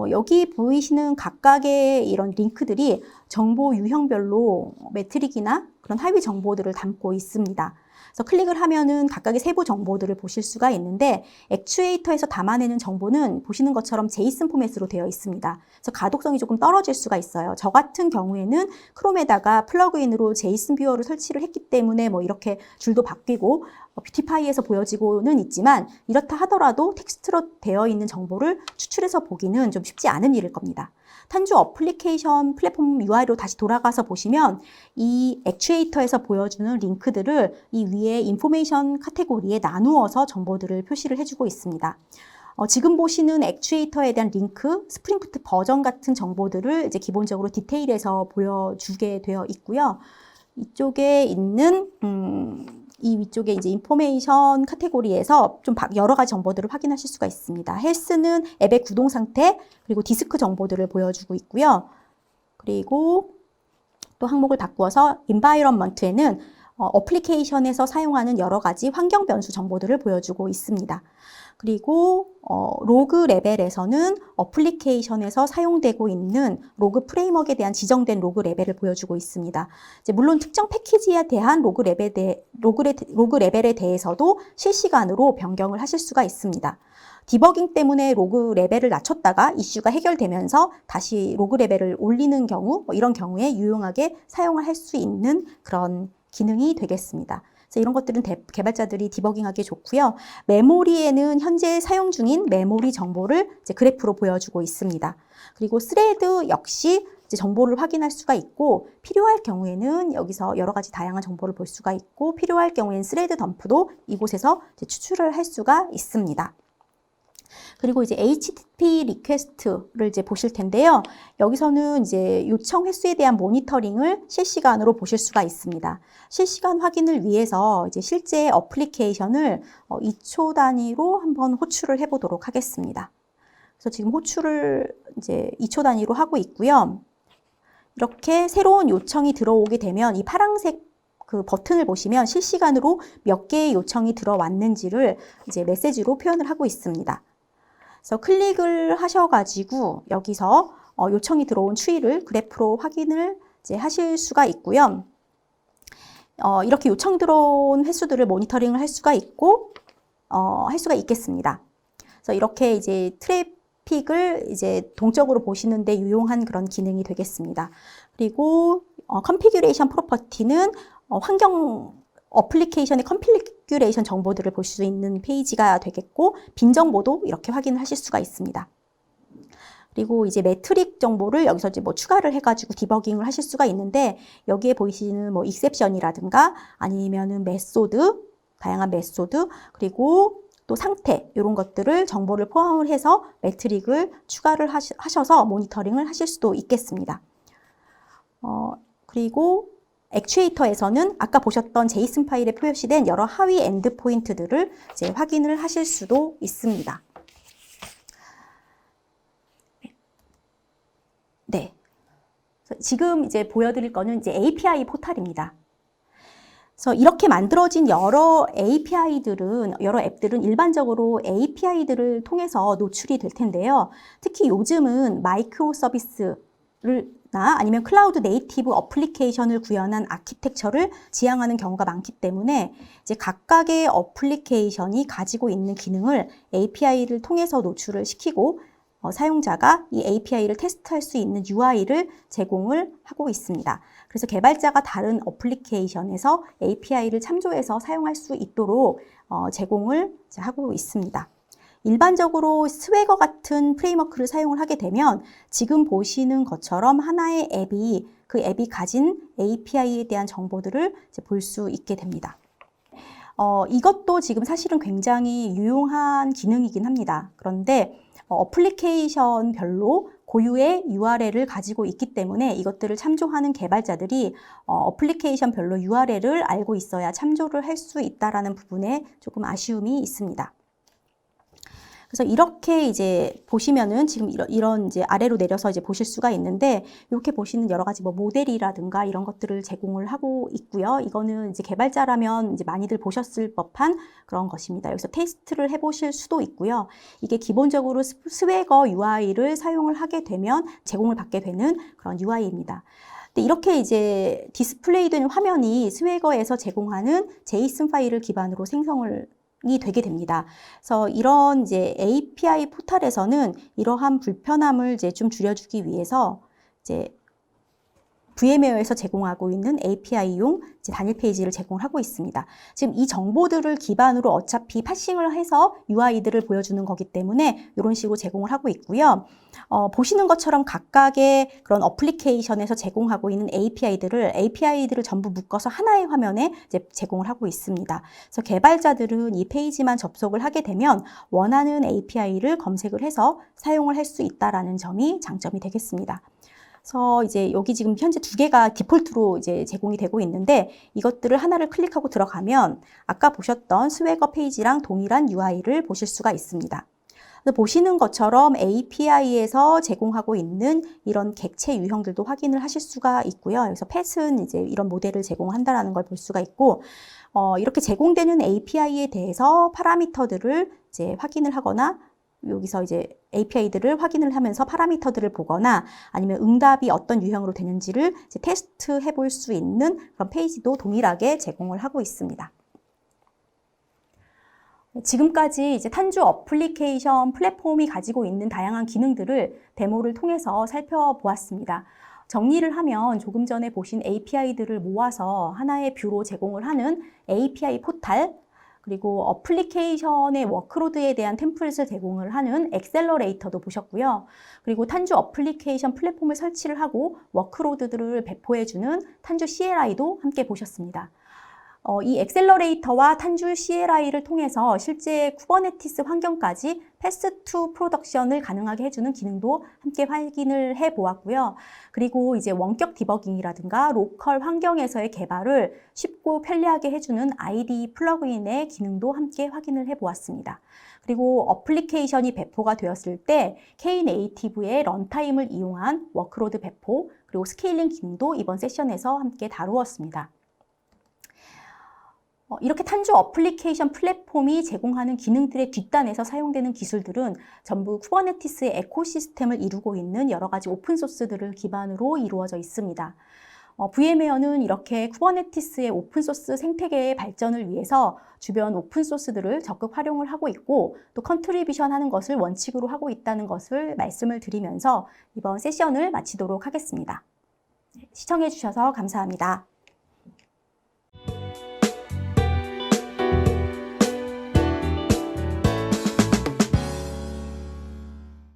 여기 보이시는 각각의 이런 링크들이 정보 유형별로 매트릭이나 그런 하위 정보들을 담고 있습니다. 그래서 클릭을 하면은 각각의 세부 정보들을 보실 수가 있는데 액추에이터에서 담아내는 정보는 보시는 것처럼 제이슨 포맷으로 되어 있습니다. 그래서 가독성이 조금 떨어질 수가 있어요. 저 같은 경우에는 크롬에다가 플러그인으로 제이슨 뷰어를 설치를 했기 때문에 뭐 이렇게 줄도 바뀌고 뷰티파이에서 보여지고는 있지만 이렇다 하더라도 텍스트로 되어 있는 정보를 추출해서 보기는 좀 쉽지 않은 일일 겁니다. 탄주 어플리케이션 플랫폼 UI로 다시 돌아가서 보시면 이 액추에이터에서 보여주는 링크들을 이 위에 인포메이션 카테고리에 나누어서 정보들을 표시를 해주고 있습니다. 지금 보시는 액추에이터에 대한 링크, 스프링부트 버전 같은 정보들을 이제 기본적으로 디테일에서 보여주게 되어 있고요. 이쪽에 있는 이 위쪽에 이제 인포메이션 카테고리에서 좀 여러 가지 정보들을 확인하실 수가 있습니다. 헬스는 앱의 구동 상태, 그리고 디스크 정보들을 보여주고 있고요. 그리고 또 항목을 바꾸어서 environment에는 어플리케이션에서 사용하는 여러 가지 환경 변수 정보들을 보여주고 있습니다. 그리고 로그 레벨에서는 어플리케이션에서 사용되고 있는 로그 프레임워크에 대한 지정된 로그 레벨을 보여주고 있습니다. 이제 물론 특정 패키지에 대한 로그 레벨에 대해서도 실시간으로 변경을 하실 수가 있습니다. 디버깅 때문에 로그 레벨을 낮췄다가 이슈가 해결되면서 다시 로그 레벨을 올리는 경우, 이런 경우에 유용하게 사용을 할 수 있는 그런 기능이 되겠습니다. 그래서 이런 것들은 개발자들이 디버깅하기 좋고요. 메모리에는 현재 사용 중인 메모리 정보를 이제 그래프로 보여주고 있습니다. 그리고 스레드 역시 이제 정보를 확인할 수가 있고 필요할 경우에는 여기서 여러 가지 다양한 정보를 볼 수가 있고 필요할 경우에는 스레드 덤프도 이곳에서 이제 추출을 할 수가 있습니다. 그리고 이제 HTTP 리퀘스트를 이제 보실 텐데요. 여기서는 이제 요청 횟수에 대한 모니터링을 실시간으로 보실 수가 있습니다. 실시간 확인을 위해서 이제 실제 어플리케이션을 2초 단위로 한번 호출을 해보도록 하겠습니다. 그래서 지금 호출을 이제 2초 단위로 하고 있고요. 이렇게 새로운 요청이 들어오게 되면 이 파란색 그 버튼을 보시면 실시간으로 몇 개의 요청이 들어왔는지를 이제 메시지로 표현을 하고 있습니다. 그래서 클릭을 하셔가지고 여기서 요청이 들어온 추이를 그래프로 확인을 이제 하실 수가 있고요. 이렇게 요청 들어온 횟수들을 모니터링을 할 수가 있고 할 수가 있겠습니다. 그래서 이렇게 이제 트래픽을 이제 동적으로 보시는데 유용한 그런 기능이 되겠습니다. 그리고 컨피규레이션 프로퍼티는 환경 어플리케이션의 컨피규레이션 정보들을 볼 수 있는 페이지가 되겠고 빈 정보도 이렇게 확인을 하실 수가 있습니다. 그리고 이제 매트릭 정보를 여기서 이제 뭐 추가를 해가지고 디버깅을 하실 수가 있는데 여기에 보이시는 뭐 익셉션이라든가 아니면은 메소드, 다양한 메소드 그리고 또 상태 이런 것들을 정보를 포함을 해서 매트릭을 추가를 하셔서 모니터링을 하실 수도 있겠습니다. 그리고 액추에이터에서는 아까 보셨던 제이슨 파일에 표시된 여러 하위 엔드포인트들을 이제 확인을 하실 수도 있습니다. 네. 지금 이제 보여드릴 거는 이제 API 포탈입니다. 그래서 이렇게 만들어진 여러 여러 앱들은 일반적으로 API들을 통해서 노출이 될 텐데요. 특히 요즘은 마이크로 서비스를 아니면 클라우드 네이티브 어플리케이션을 구현한 아키텍처를 지향하는 경우가 많기 때문에 이제 각각의 어플리케이션이 가지고 있는 기능을 API를 통해서 노출을 시키고 사용자가 이 API를 테스트할 수 있는 UI를 제공을 하고 있습니다. 그래서 개발자가 다른 어플리케이션에서 API를 참조해서 사용할 수 있도록 제공을 하고 있습니다. 일반적으로 스웨거 같은 프레임워크를 사용을 하게 되면 지금 보시는 것처럼 하나의 앱이 그 앱이 가진 API에 대한 정보들을 볼 수 있게 됩니다. 이것도 지금 사실은 굉장히 유용한 기능이긴 합니다. 그런데 어플리케이션별로 고유의 URL을 가지고 있기 때문에 이것들을 참조하는 개발자들이 어플리케이션별로 URL을 알고 있어야 참조를 할 수 있다는 부분에 조금 아쉬움이 있습니다. 그래서 이렇게 이제 보시면은 지금 이런 이제 아래로 내려서 이제 보실 수가 있는데 이렇게 보시는 여러 가지 모델이라든가 이런 것들을 제공을 하고 있고요. 이거는 이제 개발자라면 이제 많이들 보셨을 법한 그런 것입니다. 여기서 테스트를 해보실 수도 있고요. 이게 기본적으로 스웨거 UI를 사용을 하게 되면 제공을 받게 되는 그런 UI입니다. 근데 이렇게 이제 디스플레이되는 화면이 스웨거에서 제공하는 제이슨 파일을 기반으로 생성이 되게 됩니다. 그래서 이런 이제 API 포탈에서는 이러한 불편함을 이제 좀 줄여주기 위해서 이제 VMware에서 제공하고 있는 API용 단일 페이지를 제공하고 있습니다. 지금 이 정보들을 기반으로 어차피 파싱을 해서 UI들을 보여주는 거기 때문에 이런 식으로 제공을 하고 있고요. 보시는 것처럼 각각의 그런 어플리케이션에서 제공하고 있는 API들을 전부 묶어서 하나의 화면에 이제 제공을 하고 있습니다. 그래서 개발자들은 이 페이지만 접속을 하게 되면 원하는 API를 검색을 해서 사용을 할 수 있다라는 점이 장점이 되겠습니다. 그래서 이제 여기 지금 현재 2개가 디폴트로 이제 제공이 되고 있는데 이것들을 하나를 클릭하고 들어가면 아까 보셨던 스웨거 페이지랑 동일한 UI를 보실 수가 있습니다. 보시는 것처럼 API에서 제공하고 있는 이런 객체 유형들도 확인을 하실 수가 있고요. 그래서 펫은 이제 이런 모델을 제공한다라는 걸 볼 수가 있고, 이렇게 제공되는 API에 대해서 파라미터들을 이제 확인을 하거나 여기서 이제 API들을 확인을 하면서 파라미터들을 보거나 아니면 응답이 어떤 유형으로 되는지를 이제 테스트해 볼 수 있는 그런 페이지도 동일하게 제공을 하고 있습니다. 지금까지 이제 탄주 어플리케이션 플랫폼이 가지고 있는 다양한 기능들을 데모를 통해서 살펴보았습니다. 정리를 하면 조금 전에 보신 API들을 모아서 하나의 뷰로 제공을 하는 API 포탈, 그리고 어플리케이션의 워크로드에 대한 템플릿을 제공을 하는 엑셀러레이터도 보셨고요. 그리고 탄주 어플리케이션 플랫폼을 설치를 하고 워크로드들을 배포해주는 탄주 CLI도 함께 보셨습니다. 이 엑셀러레이터와 탄주 CLI를 통해서 실제 쿠버네티스 환경까지 패스 투 프로덕션을 가능하게 해주는 기능도 함께 확인을 해보았고요. 그리고 이제 원격 디버깅이라든가 로컬 환경에서의 개발을 쉽고 편리하게 해주는 IDE 플러그인의 기능도 함께 확인을 해보았습니다. 그리고 어플리케이션이 배포가 되었을 때 K네이티브의 런타임을 이용한 워크로드 배포, 그리고 스케일링 기능도 이번 세션에서 함께 다루었습니다. 이렇게 탄주 어플리케이션 플랫폼이 제공하는 기능들의 뒷단에서 사용되는 기술들은 전부 쿠버네티스의 에코시스템을 이루고 있는 여러 가지 오픈소스들을 기반으로 이루어져 있습니다. VMware는 이렇게 쿠버네티스의 오픈소스 생태계의 발전을 위해서 주변 오픈소스들을 적극 활용을 하고 있고 또 컨트리뷰션 하는 것을 원칙으로 하고 있다는 것을 말씀을 드리면서 이번 세션을 마치도록 하겠습니다. 시청해 주셔서 감사합니다.